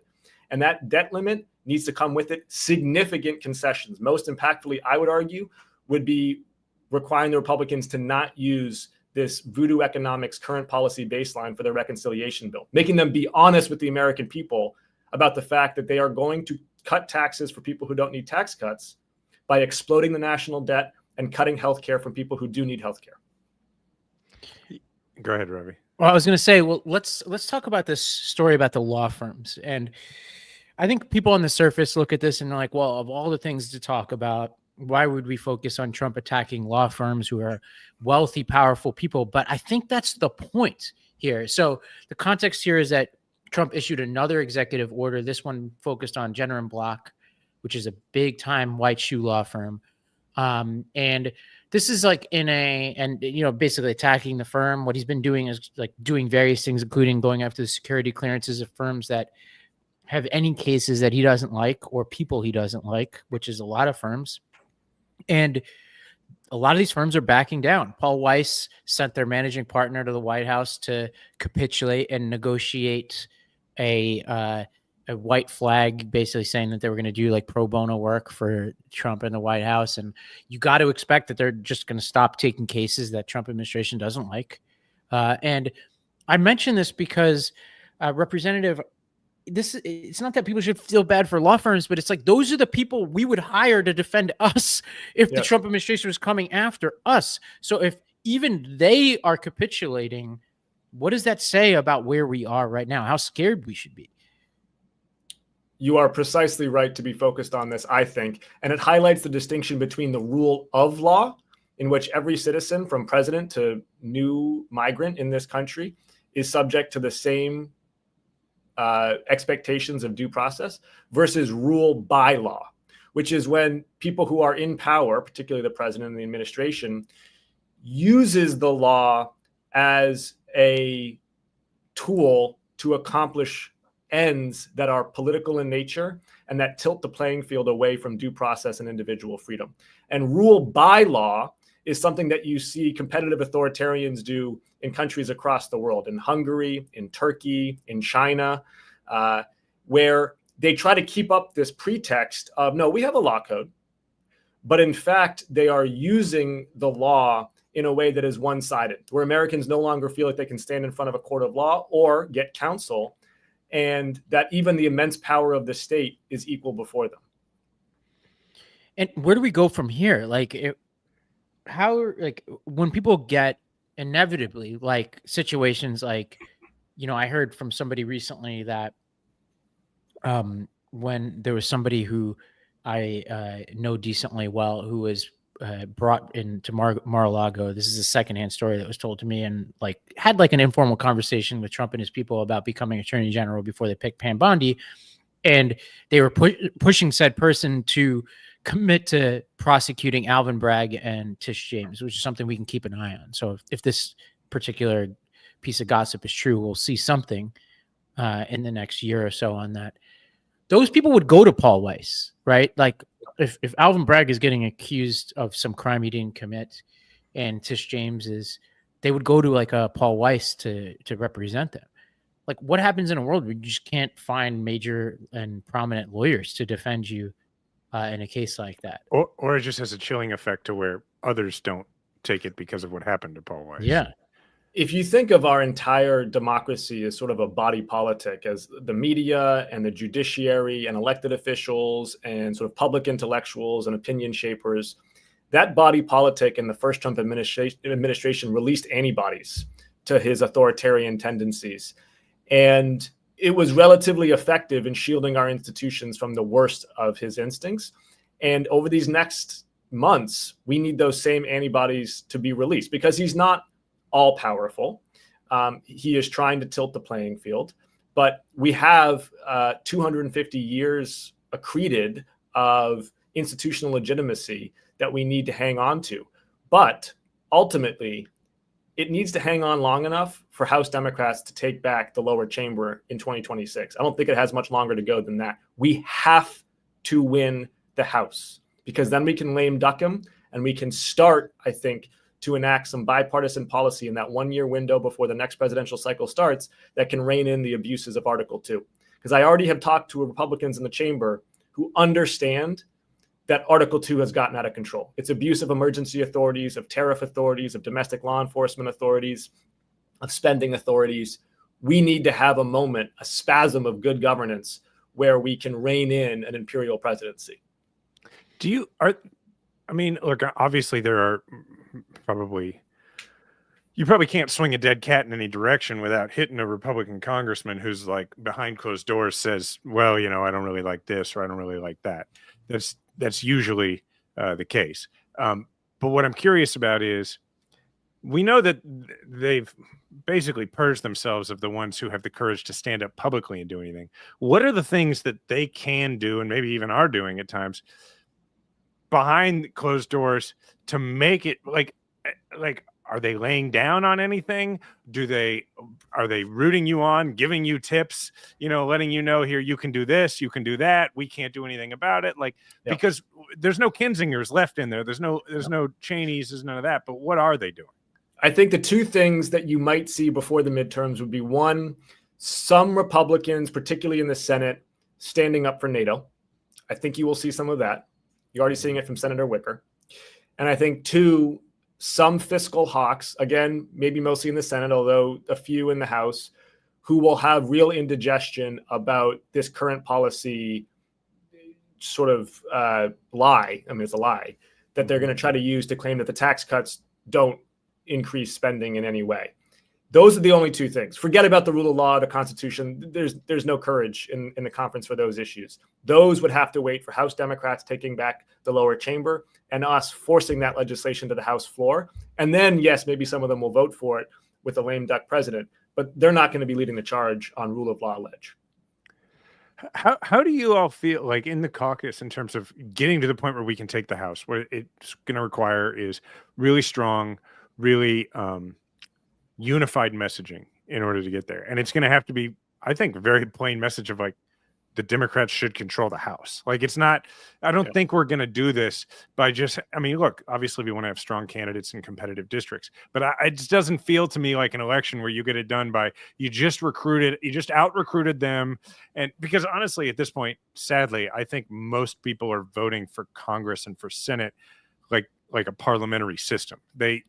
and that debt limit needs to come with it significant concessions. Most impactfully, I would argue, would be requiring the Republicans to not use this voodoo economics current policy baseline for their reconciliation bill, making them be honest with the American people about the fact that they are going to cut taxes for people who don't need tax cuts by exploding the national debt and cutting healthcare from people who do need healthcare. Go ahead, Ravi. Well, I was going to say, well, let's talk about this story about the law firms. And I think people on the surface look at this and they're like, well, of all the things to talk about, why would we focus on Trump attacking law firms who are wealthy, powerful people? But I think that's the point here. So the context here is that Trump issued another executive order. This one focused on Jenner and Block, which is a big time white shoe law firm. And this is like basically attacking the firm. What he's been doing is like doing various things, including going after the security clearances of firms that have any cases that he doesn't like or people he doesn't like, which is a lot of firms. And a lot of these firms are backing down. Paul Weiss sent their managing partner to the White House to capitulate and negotiate a white flag, basically saying that they were going to do like pro bono work for Trump in the White House. And you got to expect that they're just going to stop taking cases that Trump administration doesn't like. And I mention this because Representative, it's not that people should feel bad for law firms, but it's like those are the people we would hire to defend us if the Trump administration was coming after us. So if even they are capitulating, what does that say about where we are right now? How scared we should be? You are precisely right to be focused on this, I think. And it highlights the distinction between the rule of law, in which every citizen from president to new migrant in this country is subject to the same expectations of due process, versus rule by law, which is when people who are in power, particularly the president and the administration, uses the law as a tool to accomplish ends that are political in nature and that tilt the playing field away from due process and individual freedom. And rule by law is something that you see competitive authoritarians do in countries across the world, in Hungary, in Turkey, in China, where they try to keep up this pretext of, no, we have a law code. But in fact, they are using the law in a way that is one-sided, where Americans no longer feel like they can stand in front of a court of law or get counsel, and that even the immense power of the state is equal before them. And where do we go from here? Like, when people get inevitably like situations like, I heard from somebody recently that when there was somebody who I know decently well who was brought into Mar-a-Lago. This is a secondhand story that was told to me, and had an informal conversation with Trump and his people about becoming attorney general before they picked Pam Bondi. And they were pushing said person to commit to prosecuting Alvin Bragg and Tish James, which is something we can keep an eye on. So if this particular piece of gossip is true, we'll see something in the next year or so on that. Those people would go to Paul Weiss, right? Like if Alvin Bragg is getting accused of some crime he didn't commit and Tish James is, they would go to a Paul Weiss to represent them. Like, what happens in a world where you just can't find major and prominent lawyers to defend you in a case like that? Or it just has a chilling effect to where others don't take it because of what happened to Paul Weiss. Yeah. If you think of our entire democracy as sort of a body politic, as the media and the judiciary and elected officials and sort of public intellectuals and opinion shapers, that body politic in the first Trump administration released antibodies to his authoritarian tendencies. And it was relatively effective in shielding our institutions from the worst of his instincts. And over these next months, we need those same antibodies to be released, because he's not all powerful. He is trying to tilt the playing field, but we have 250 years accreted of institutional legitimacy that we need to hang on to. But ultimately, it needs to hang on long enough for House Democrats to take back the lower chamber in 2026. I don't think it has much longer to go than that. We have to win the House, because then we can lame duck him and we can start, I think, to enact some bipartisan policy in that 1 year window before the next presidential cycle starts that can rein in the abuses of Article 2. Because I already have talked to Republicans in the chamber who understand that Article 2 has gotten out of control. It's abuse of emergency authorities, of tariff authorities, of domestic law enforcement authorities, of spending authorities. We need to have a moment, a spasm of good governance where we can rein in an imperial presidency. Look, obviously there are you probably can't swing a dead cat in any direction without hitting a Republican congressman who's behind closed doors says, well, I don't really like this, or I don't really like that. That's usually the case. But what I'm curious about is, we know that they've basically purged themselves of the ones who have the courage to stand up publicly and do anything. What are the things that they can do, and maybe even are doing at times, behind closed doors to make it are they laying down on anything? Are they rooting you on, giving you tips, letting you know, here, you can do this, you can do that, we can't do anything about it? Because there's no Kinsingers left in there. There's no Cheneys, there's none of that. But what are they doing? I think the two things that you might see before the midterms would be, one, some Republicans, particularly in the Senate, standing up for NATO. I think you will see some of that. You're already seeing it from Senator Wicker. And I think, two, some fiscal hawks, again, maybe mostly in the Senate, although a few in the House, who will have real indigestion about this current policy sort of lie. I mean, it's a lie that they're going to try to use to claim that the tax cuts don't increase spending in any way. Those are the only two things. Forget about the rule of law, the Constitution. There's no courage in the conference for those issues. Those would have to wait for House Democrats taking back the lower chamber and us forcing that legislation to the House floor. And then, yes, maybe some of them will vote for it with a lame duck president, but they're not going to be leading the charge on rule of law ledge. How do you all feel in the caucus in terms of getting to the point where we can take the House? What it's going to require is really strong, really unified messaging in order to get there. And it's going to have to be, I think, a very plain message of like, the Democrats should control the House. Like, it's not, I don't think we're going to do this by just, I mean, look, obviously we want to have strong candidates in competitive districts, but it just doesn't feel to me like an election where you get it done by, you just out recruited them. And because honestly, at this point, sadly, I think most people are voting for Congress and for Senate like a parliamentary system. They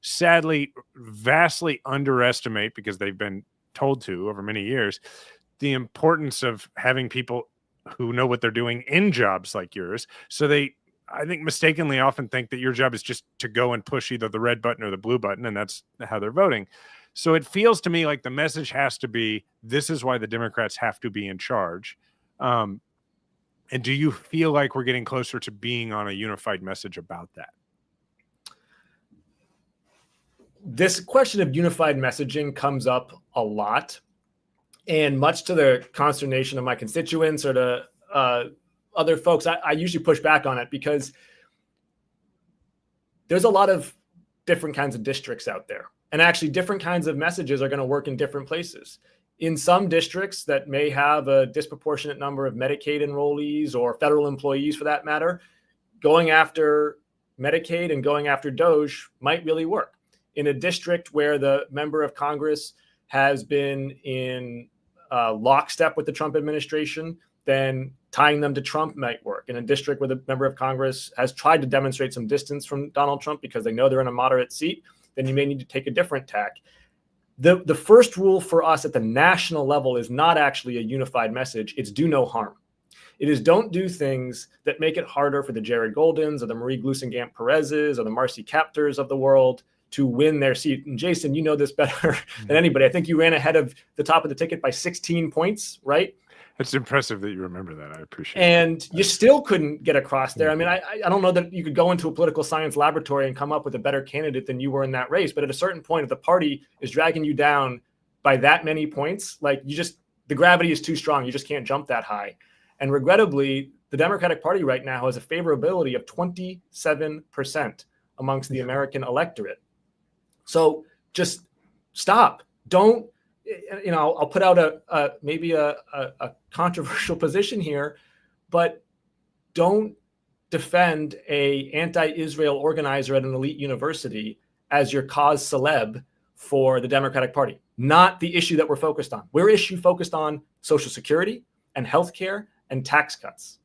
sadly vastly underestimate, because they've been told to over many years, the importance of having people who know what they're doing in jobs like yours. So I think mistakenly often think that your job is just to go and push either the red button or the blue button, and that's how they're voting. So it feels to me like the message has to be, this is why the Democrats have to be in charge. And do you feel like we're getting closer to being on a unified message about that? This question of unified messaging comes up a lot. And much to the consternation of my constituents or to other folks, I usually push back on it, because there's a lot of different kinds of districts out there. And actually, different kinds of messages are going to work in different places. In some districts that may have a disproportionate number of Medicaid enrollees or federal employees for that matter, going after Medicaid and going after DOJ might really work. In a district where the member of Congress has been in lockstep with the Trump administration, then tying them to Trump might work. In a district where the member of Congress has tried to demonstrate some distance from Donald Trump because they know they're in a moderate seat, then you may need to take a different tack. The first rule for us at the national level is not actually a unified message. It's do no harm. It is don't do things that make it harder for the Jared Goldens or the Marie Glusengamp Perez's or the Marcy Kaptors of the world to win their seat. And Jason, you know this better than anybody. I think you ran ahead of the top of the ticket by 16 points, right? It's impressive that you remember that. I appreciate it. And you still couldn't get across there. I mean, I don't know that you could go into a political science laboratory and come up with a better candidate than you were in that race. But at a certain point, if the party is dragging you down by that many points, like the gravity is too strong. You just can't jump that high. And regrettably, the Democratic Party right now has a favorability of 27% amongst the American electorate. So just stop. Don't, I'll put out maybe a controversial position here, but don't defend a anti-Israel organizer at an elite university as your cause celeb for the Democratic Party. Not the issue that we're focused on. We're focused on Social Security and healthcare and tax cuts.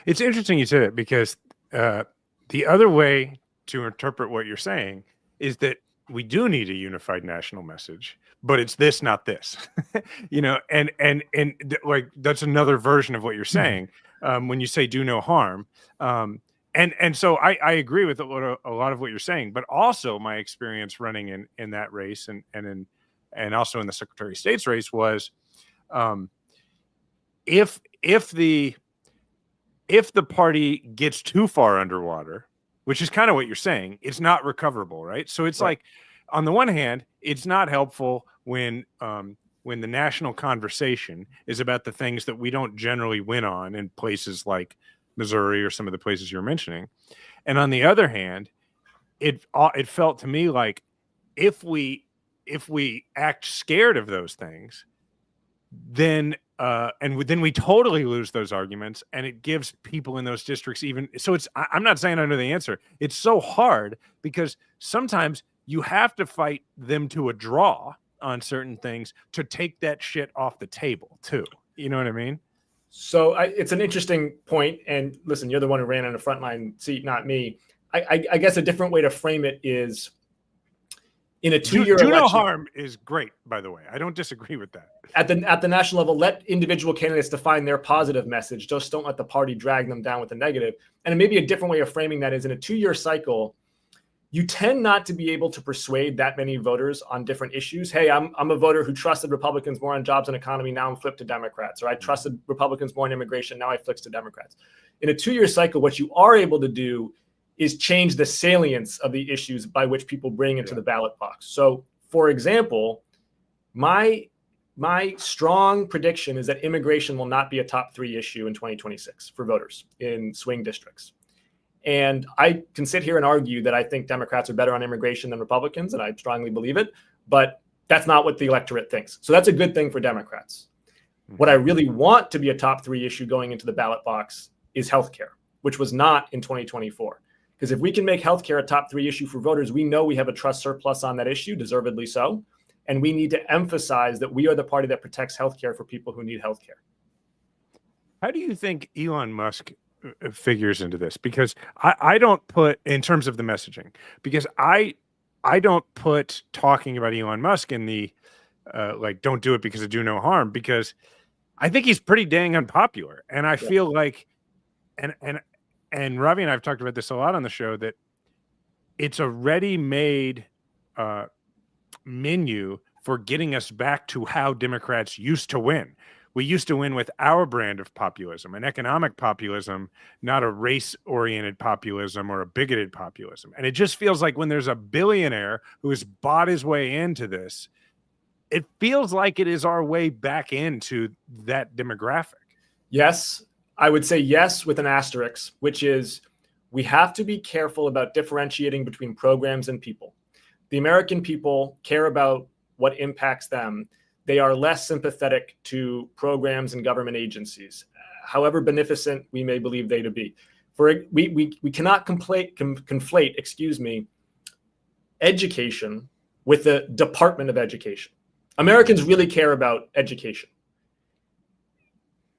It's interesting you said it, because the other way to interpret what you're saying is that we do need a unified national message, but it's this, not this, and like, that's another version of what you're saying when you say do no harm. And so I agree with a lot of what you're saying, but also my experience running in that race and also in the Secretary of State's race was, if the party gets too far underwater, which is kind of what you're saying, it's not recoverable, right? So it's like, on the one hand, it's not helpful when the national conversation is about the things that we don't generally win on in places like Missouri or some of the places you're mentioning. And on the other hand, it felt to me like if we act scared of those things, then we totally lose those arguments, and it gives people in those districts I'm not saying I know the answer. It's so hard because sometimes you have to fight them to a draw on certain things to take that shit off the table too. You know what I mean? So it's an interesting point. And listen, you're the one who ran on a frontline seat, not me. I guess a different way to frame it is, in a 2-year election, do no harm is great, by the way. I don't disagree with that. At the national level, let individual candidates define their positive message. Just don't let the party drag them down with the negative. And maybe a different way of framing that is, in a 2-year cycle, you tend not to be able to persuade that many voters on different issues. Hey, I'm a voter who trusted Republicans more on jobs and economy. Now I'm flipped to Democrats. Or I trusted Republicans more on immigration. Now I flipped to Democrats. In a 2-year cycle, what you are able to do is change the salience of the issues by which people bring into the ballot box. So, for example, my strong prediction is that immigration will not be a top 3 issue in 2026 for voters in swing districts. And I can sit here and argue that I think Democrats are better on immigration than Republicans, and I strongly believe it. But that's not what the electorate thinks. So that's a good thing for Democrats. What I really want to be a top 3 issue going into the ballot box is healthcare, which was not in 2024. Because if we can make healthcare a top 3 issue for voters, we know we have a trust surplus on that issue, deservedly so. And we need to emphasize that we are the party that protects healthcare for people who need healthcare. How do you think Elon Musk figures into this? Because I don't put, in terms of the messaging, because I don't put talking about Elon Musk in the like, don't do it because it do no harm, because I think he's pretty dang unpopular. And I feel like, and Ravi and I have talked about this a lot on the show, that it's a ready-made menu for getting us back to how Democrats used to win. We used to win with our brand of populism, an economic populism, not a race-oriented populism or a bigoted populism. And it just feels like when there's a billionaire who has bought his way into this, it feels like it is our way back into that demographic. Yes, I would say yes with an asterisk, which is we have to be careful about differentiating between programs and people. The American people care about what impacts them. They are less sympathetic to programs and government agencies, however beneficent we may believe they to be. We cannot conflate, education with the Department of Education. Americans really care about education.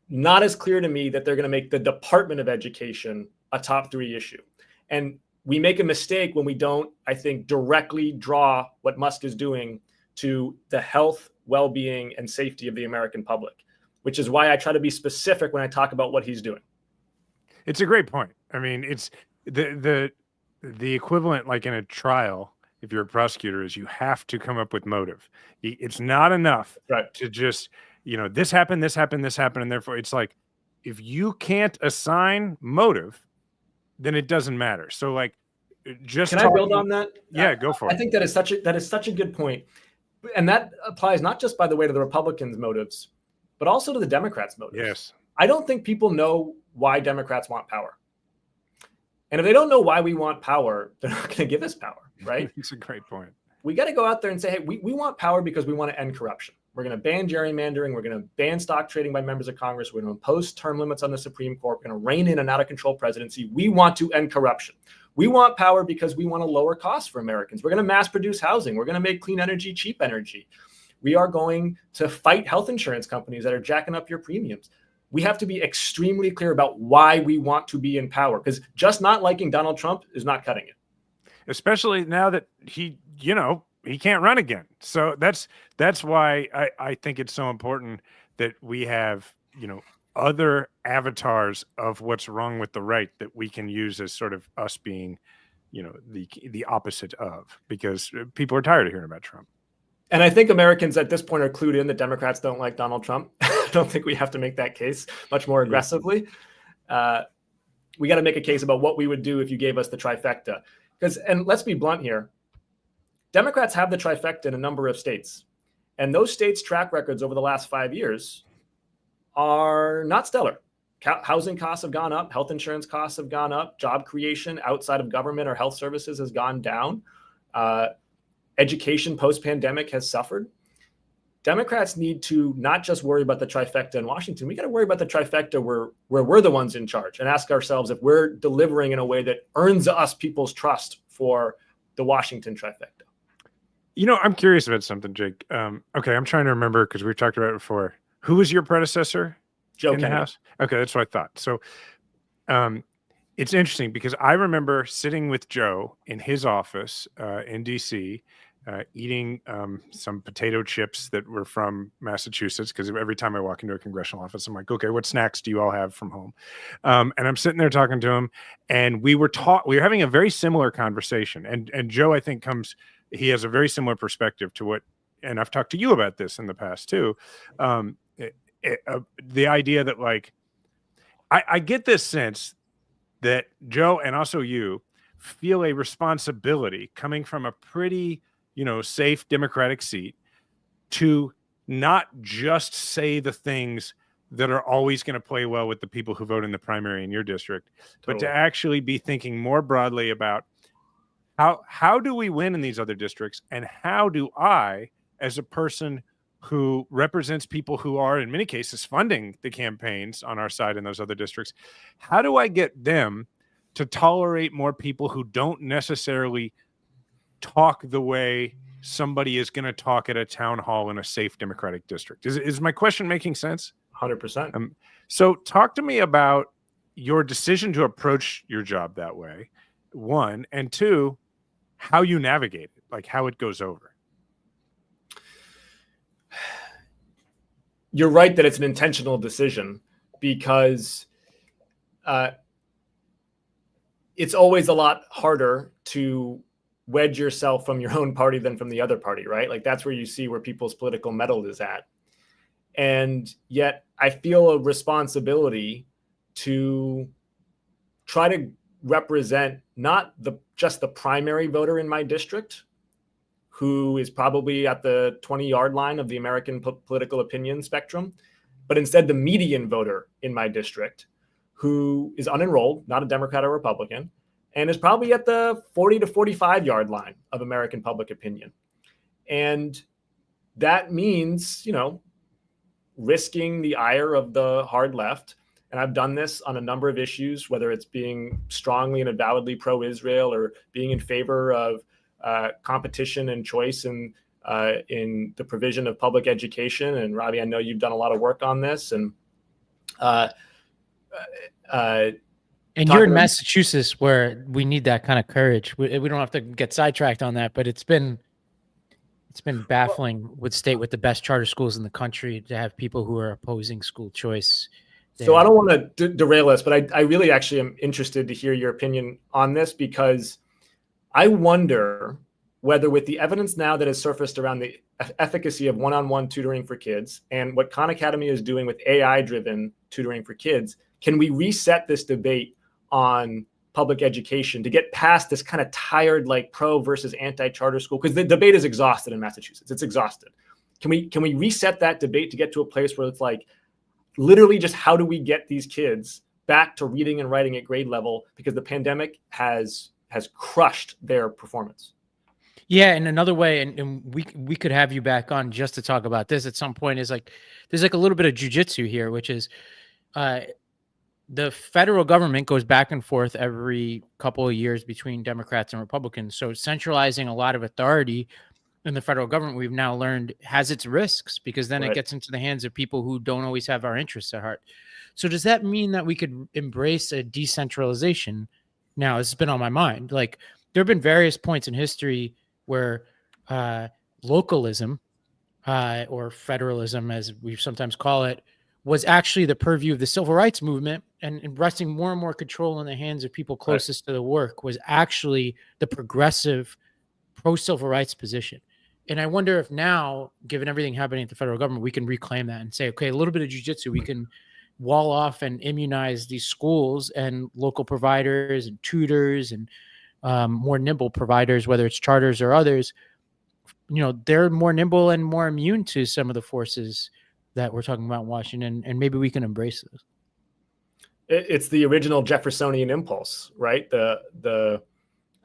Not as clear to me that they're going to make the Department of Education a top 3 issue. And we make a mistake when we don't, I think, directly draw what Musk is doing to the health, well-being, and safety of the American public, which is why I try to be specific when I talk about what he's doing. It's a great point. I mean, it's the equivalent, like in a trial, if you're a prosecutor, is you have to come up with motive. It's not enough to just, this happened, and therefore it's like, if you can't assign motive, then it doesn't matter. So like, just can I build on that? Yeah, go for it. I think that is such a good point. And that applies not just, by the way, to the Republicans' motives, but also to the Democrats' motives. Yes. I don't think people know why Democrats want power. And if they don't know why we want power, they're not going to give us power, right? It's a great point. We got to go out there and say, hey, we want power because we want to end corruption. We're going to ban gerrymandering. We're going to ban stock trading by members of Congress. We're going to impose term limits on the Supreme Court. We're going to rein in an out-of-control presidency. We want to end corruption. We want power because we want to lower costs for Americans. We're going to mass produce housing. We're going to make clean energy cheap energy. We are going to fight health insurance companies that are jacking up your premiums. We have to be extremely clear about why we want to be in power, because just not liking Donald Trump is not cutting it. Especially now that he can't run again. So that's why I think it's so important that we have, other avatars of what's wrong with the right that we can use as sort of us being, the opposite of, because people are tired of hearing about Trump. And I think Americans at this point are clued in that Democrats don't like Donald Trump. I don't think we have to make that case much more aggressively. We got to make a case about what we would do if you gave us the trifecta. And let's be blunt here, Democrats have the trifecta in a number of states. And those states' track records over the last 5 years are not stellar. Housing costs have gone up. Health insurance costs have gone up. Job creation outside of government or health services has gone down. Education post-pandemic has suffered. Democrats need to not just worry about the trifecta in Washington. We got to worry about the trifecta where we're the ones in charge, and ask ourselves if we're delivering in a way that earns us people's trust for the Washington trifecta. I'm curious about something, Jake. Okay, I'm trying to remember, because we've talked about it before. Who was your predecessor? Joe in the House? Okay, that's what I thought. So it's interesting because I remember sitting with Joe in his office in D.C., eating some potato chips that were from Massachusetts, because every time I walk into a congressional office, I'm like, okay, what snacks do you all have from home? And I'm sitting there talking to him, and we were having a very similar conversation. And Joe, I think, he has a very similar perspective to what, and I've talked to you about this in the past too. The idea that, like, I get this sense that Joe and also you feel a responsibility coming from a pretty, safe Democratic seat to not just say the things that are always going to play well with the people who vote in the primary in your district, but to Totally. actually be thinking more broadly about how do we win in these other districts, and how do I, as a person who represents people who are in many cases funding the campaigns on our side in those other districts, how do I get them to tolerate more people who don't necessarily talk the way somebody is going to talk at a town hall in a safe Democratic district? Is my question making sense? 100%. So talk to me about your decision to approach your job that way, one, and two, how you navigate it, like how it goes over. You're right that it's an intentional decision, because it's always a lot harder to wedge yourself from your own party than from the other party, right? Like that's where you see where people's political mettle is at. And yet I feel a responsibility to try to represent not just the primary voter in my district, who is probably at the 20-yard line of the American political opinion spectrum, but instead the median voter in my district, who is unenrolled, not a Democrat or Republican, and is probably at the 40 to 45-yard line of American public opinion. And that means, risking the ire of the hard left. And I've done this on a number of issues, whether it's being strongly and avowedly pro-Israel or being in favor of competition and choice in the provision of public education. And Ravi, I know you've done a lot of work on this. And you're in Massachusetts, where we need that kind of courage. We don't have to get sidetracked on that, but it's been baffling with state with the best charter schools in the country to have people who are opposing school choice. So I don't want to derail us, but I really actually am interested to hear your opinion on this, because I wonder whether, with the evidence now that has surfaced around the efficacy of one-on-one tutoring for kids and what Khan Academy is doing with AI-driven tutoring for kids, can we reset this debate on public education to get past this kind of tired, like pro versus anti-charter school? Because the debate is exhausted in Massachusetts. It's exhausted. Can we reset that debate to get to a place where it's like, literally just how do we get these kids back to reading and writing at grade level, because the pandemic has crushed their performance? Yeah, and another way, and we could have you back on just to talk about this at some point, is like there's like a little bit of jujitsu here, which is the federal government goes back and forth every couple of years between Democrats and Republicans. So centralizing a lot of authority in the federal government, we've now learned, has its risks, because then it gets into the hands of people who don't always have our interests at heart. So does that mean that we could embrace a decentralization? Now, this has been on my mind. Like, there have been various points in history where localism or federalism, as we sometimes call it, was actually the purview of the civil rights movement, and resting more and more control in the hands of people closest to the work was actually the progressive pro-civil rights position. And I wonder if now, given everything happening at the federal government, we can reclaim that and say, okay, a little bit of jujitsu, we can wall off and immunize these schools and local providers and tutors and more nimble providers, whether it's charters or others. They're more nimble and more immune to some of the forces that we're talking about in Washington, and maybe we can embrace this. It's the original Jeffersonian impulse, right? The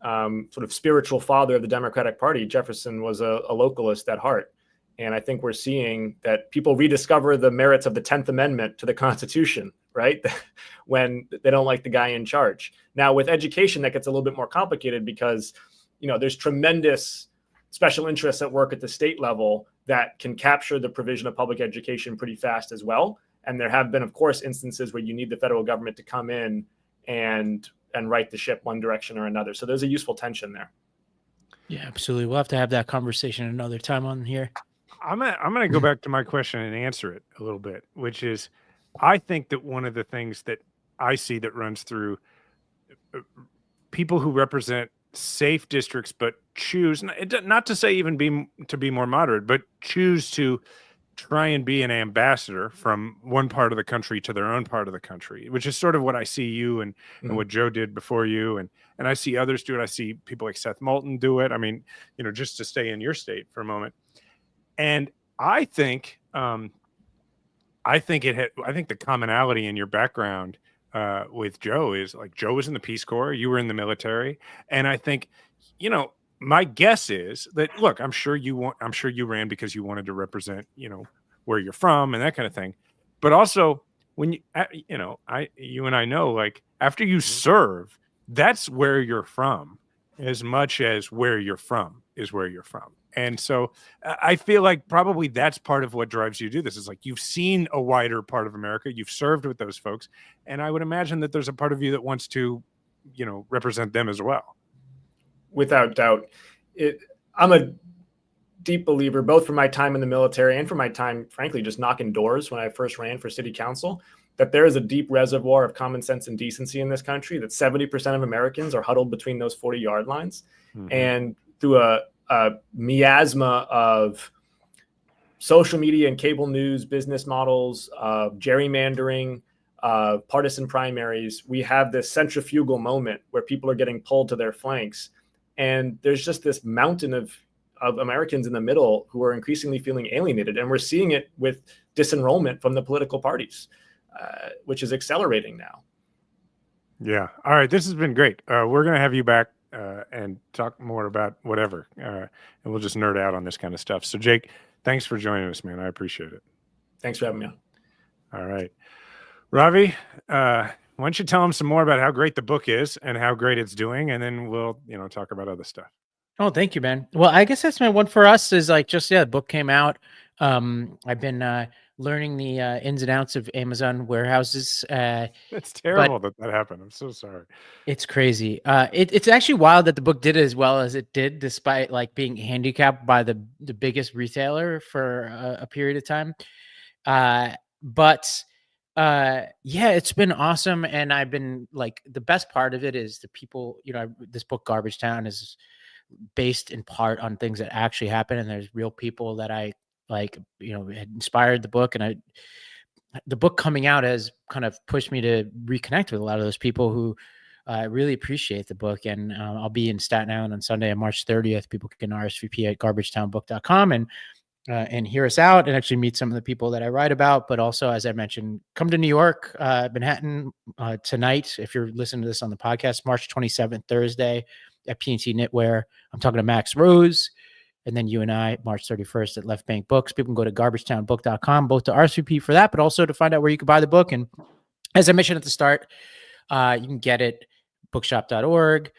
sort of spiritual father of the Democratic Party. Jefferson was a localist at heart. And I think we're seeing that people rediscover the merits of the 10th Amendment to the Constitution, right? When they don't like the guy in charge. Now, with education, that gets a little bit more complicated, because, there's tremendous special interests at work at the state level that can capture the provision of public education pretty fast as well. And there have been, of course, instances where you need the federal government to come in and right the ship one direction or another. So there's a useful tension there. Yeah, absolutely. We'll have to have that conversation another time on here. I'm gonna go back to my question and answer it a little bit, which is, I think that one of the things that I see that runs through people who represent safe districts, but choose not to say even to be more moderate, but choose to try and be an ambassador from one part of the country to their own part of the country, which is sort of what I see you and what Joe did before you. And I see others do it. I see people like Seth Moulton do it. I mean, just to stay in your state for a moment. And I think I think the commonality in your background with Joe is like Joe was in the Peace Corps, you were in the military, and I think, my guess is that look, I'm sure you ran because you wanted to represent, where you're from and that kind of thing, but also when you and I know like after you serve, that's where you're from as much as where you're from is where you're from. And so I feel like probably that's part of what drives you to do this is like you've seen a wider part of America, you've served with those folks, and I would imagine that there's a part of you that wants to, represent them as well. Without doubt. I'm a deep believer, both from my time in the military and from my time, frankly, just knocking doors when I first ran for city council, that there is a deep reservoir of common sense and decency in this country, that 70% of Americans are huddled between those 40-yard lines. Mm-hmm. And through a miasma of social media and cable news, business models, gerrymandering, partisan primaries, we have this centrifugal moment where people are getting pulled to their flanks. And there's just this mountain of Americans in the middle who are increasingly feeling alienated. And we're seeing it with disenrollment from the political parties, which is accelerating now. Yeah. All right. This has been great. We're going to have you back and talk more about whatever. And we'll just nerd out on this kind of stuff. So, Jake, thanks for joining us, man. I appreciate it. Thanks for having me on. All right. Ravi, why don't you tell them some more about how great the book is and how great it's doing, and then we'll, talk about other stuff. Oh, thank you, man. Well, I guess that's my one for us is like the book came out. I've been learning the ins and outs of Amazon warehouses. It's terrible that happened. I'm so sorry. It's crazy. It's actually wild that the book did as well as it did, despite like being handicapped by the biggest retailer for a period of time. Yeah, it's been awesome. And I've been like, the best part of it is the people, this book Garbage Town is based in part on things that actually happen. And there's real people that I like, had inspired the book. And the book coming out has kind of pushed me to reconnect with a lot of those people who really appreciate the book. And I'll be in Staten Island on Sunday on March 30th. People can RSVP at garbagetownbook.com and hear us out and actually meet some of the people that I write about. But also, as I mentioned, come to New York, Manhattan tonight. If you're listening to this on the podcast, March 27th, Thursday at P&T Knitwear. I'm talking to Max Rose. And then you and I, March 31st at Left Bank Books. People can go to garbagetownbook.com, both to RSVP for that, but also to find out where you can buy the book. And as I mentioned at the start, you can get it bookshop.org.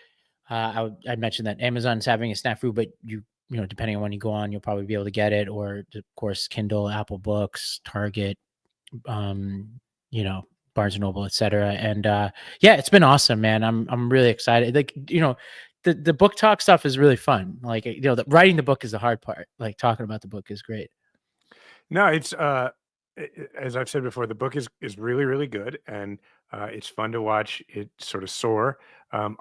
I mentioned that Amazon's having a snafu, but depending on when you go on, you'll probably be able to get it, or of course, Kindle, Apple Books, Target, Barnes and Noble, etc. And it's been awesome, man. I'm really excited. Like, the book talk stuff is really fun. Like, writing the book is the hard part. Like, talking about the book is great. No, it's as I've said before, the book is really, really good, and it's fun to watch it sort of soar. I've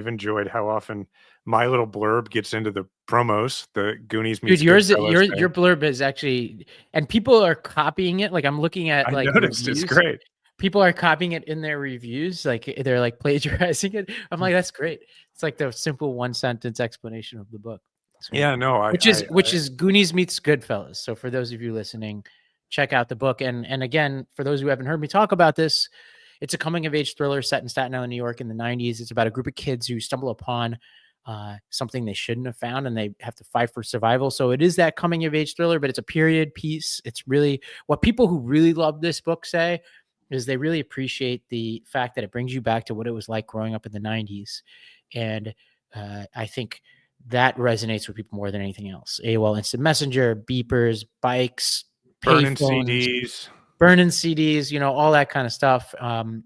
enjoyed how often my little blurb gets into the promos, the Goonies meets Dude, Goodfellas your blurb is actually, and people are copying it. Like, I'm looking at I noticed it's great. People are copying it in their reviews. Like, they're like plagiarizing it. I'm like, that's great. It's like the simple one sentence explanation of the book. So, yeah, no, which is Goonies meets Goodfellas. So for those of you listening, check out the book. And again, for those who haven't heard me talk about this, it's a coming of age thriller set in Staten Island, New York in the 90s. It's about a group of kids who stumble upon something they shouldn't have found, and they have to fight for survival. So it is that coming of age thriller, but it's a period piece. It's really what people who really love this book say is they really appreciate the fact that it brings you back to what it was like growing up in the 90s. And I think that resonates with people more than anything else. AOL Instant Messenger, beepers, bikes, burning CDs, all that kind of stuff.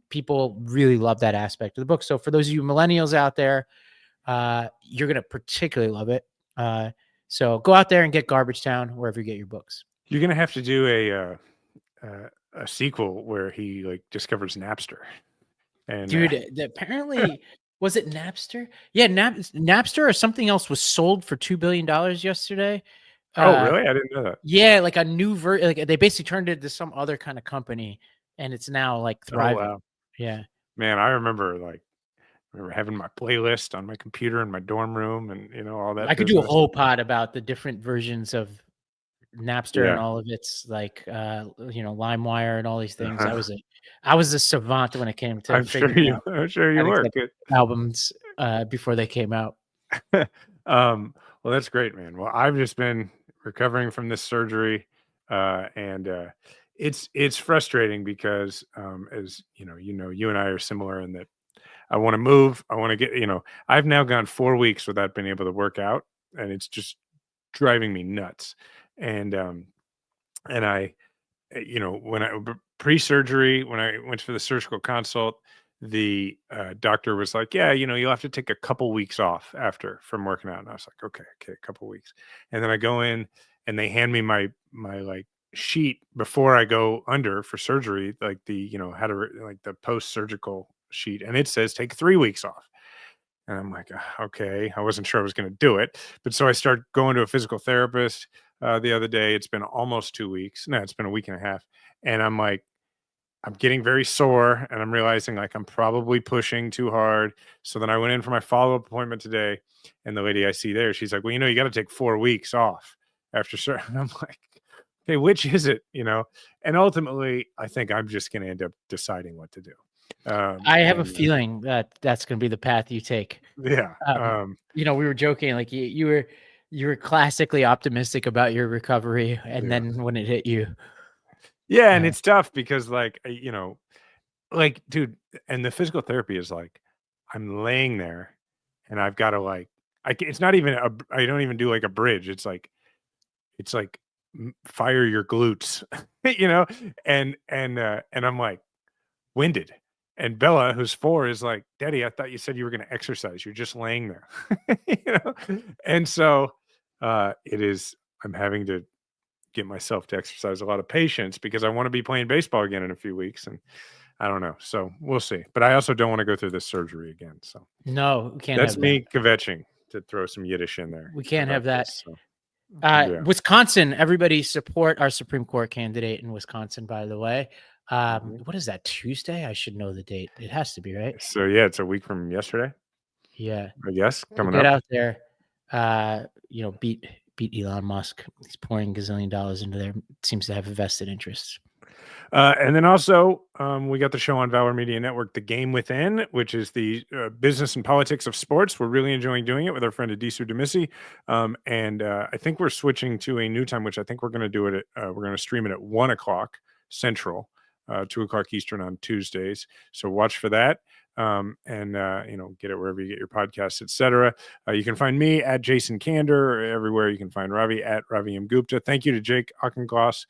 People really love that aspect of the book. So for those of you millennials out there, you're going to particularly love it. So go out there and get Garbage Town wherever you get your books. You're going to have to do a sequel where he like discovers Napster. And dude, apparently was it Napster? Yeah, Napster or something else was sold for $2 billion yesterday. Oh, really? I didn't know that. Yeah, like a new version. Like they basically turned it into some other kind of company, and it's now like thriving. Oh, wow. Yeah, man, I remember having my playlist on my computer in my dorm room, and all that. I could do a whole pod about the different versions of Napster and all of its like LimeWire and all these things. I was a savant when it came to I'm sure you were. Good. Albums before they came out. Well, that's great, man. Well, I've just been recovering from this surgery, and it's frustrating because, as you and I are similar in that I want to move. I want to get, I've now gone 4 weeks without being able to work out, and it's just driving me nuts. And I, when I pre-surgery, when I went for the surgical consult, the doctor was like, yeah, you'll have to take a couple weeks off after from working out. And I was like, okay, a couple weeks. And then I go in and they hand me my like sheet before I go under for surgery, like the, how to like the post-surgical sheet. And it says take 3 weeks off. And I'm like, okay, I wasn't sure I was going to do it. But so I start going to a physical therapist the other day. It's been almost 2 weeks. No, it's been a week and a half. And I'm like, I'm getting very sore and I'm realizing like I'm probably pushing too hard. So then I went in for my follow-up appointment today, and the lady I see there, she's like, well, you got to take 4 weeks off after surgery. And I'm like, okay, which is it? And ultimately I think I'm just going to end up deciding what to do. I have a feeling that that's going to be the path you take. Yeah. We were joking, like you were classically optimistic about your recovery. And then when it hit you. Yeah. And it's tough because dude, and the physical therapy is like, I'm laying there and I've got to it's not even I don't even do like a bridge. It's like fire your glutes, and I'm like winded. And Bella, who's 4, is like, Daddy, I thought you said you were going to exercise. You're just laying there. And so I'm having to get myself to exercise a lot of patience because I want to be playing baseball again in a few weeks. And I don't know. So we'll see. But I also don't want to go through this surgery again. So no, we can't. That's me kvetching, to throw some Yiddish in there. We can't have that. Wisconsin, everybody support our Supreme Court candidate in Wisconsin, by the way. What is that, Tuesday? I should know the date. It has to be, right? So yeah, it's a week from yesterday. Yeah, I guess coming get up. out there, beat Elon Musk. He's pouring $1 gazillion into there. Seems to have a vested interest. And then also, we got the show on Valor Media Network, The Game Within, which is the business and politics of sports. We're really enjoying doing it with our friend Adisu Demisi. And I think we're switching to a new time, which I think we're going to do it at, we're going to stream it at 1 o'clock Central, 2 o'clock Eastern on Tuesdays. So watch for that. And get it wherever you get your podcasts, etc. You can find me at Jason Kander, everywhere. You can find Ravi at Ravi and Gupta. Thank you to Jake Auchincloss,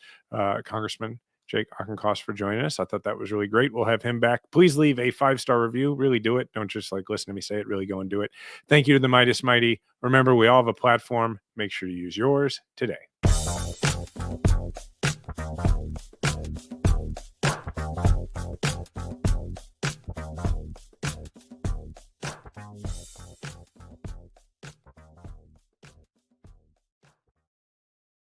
Congressman Jake Auchincloss, for joining us. I thought that was really great. We'll have him back. Please leave a 5-star review. Really do it. Don't just listen to me say it. Really go and do it. Thank you to the Midas Mighty. Remember, we all have a platform. Make sure to use yours today.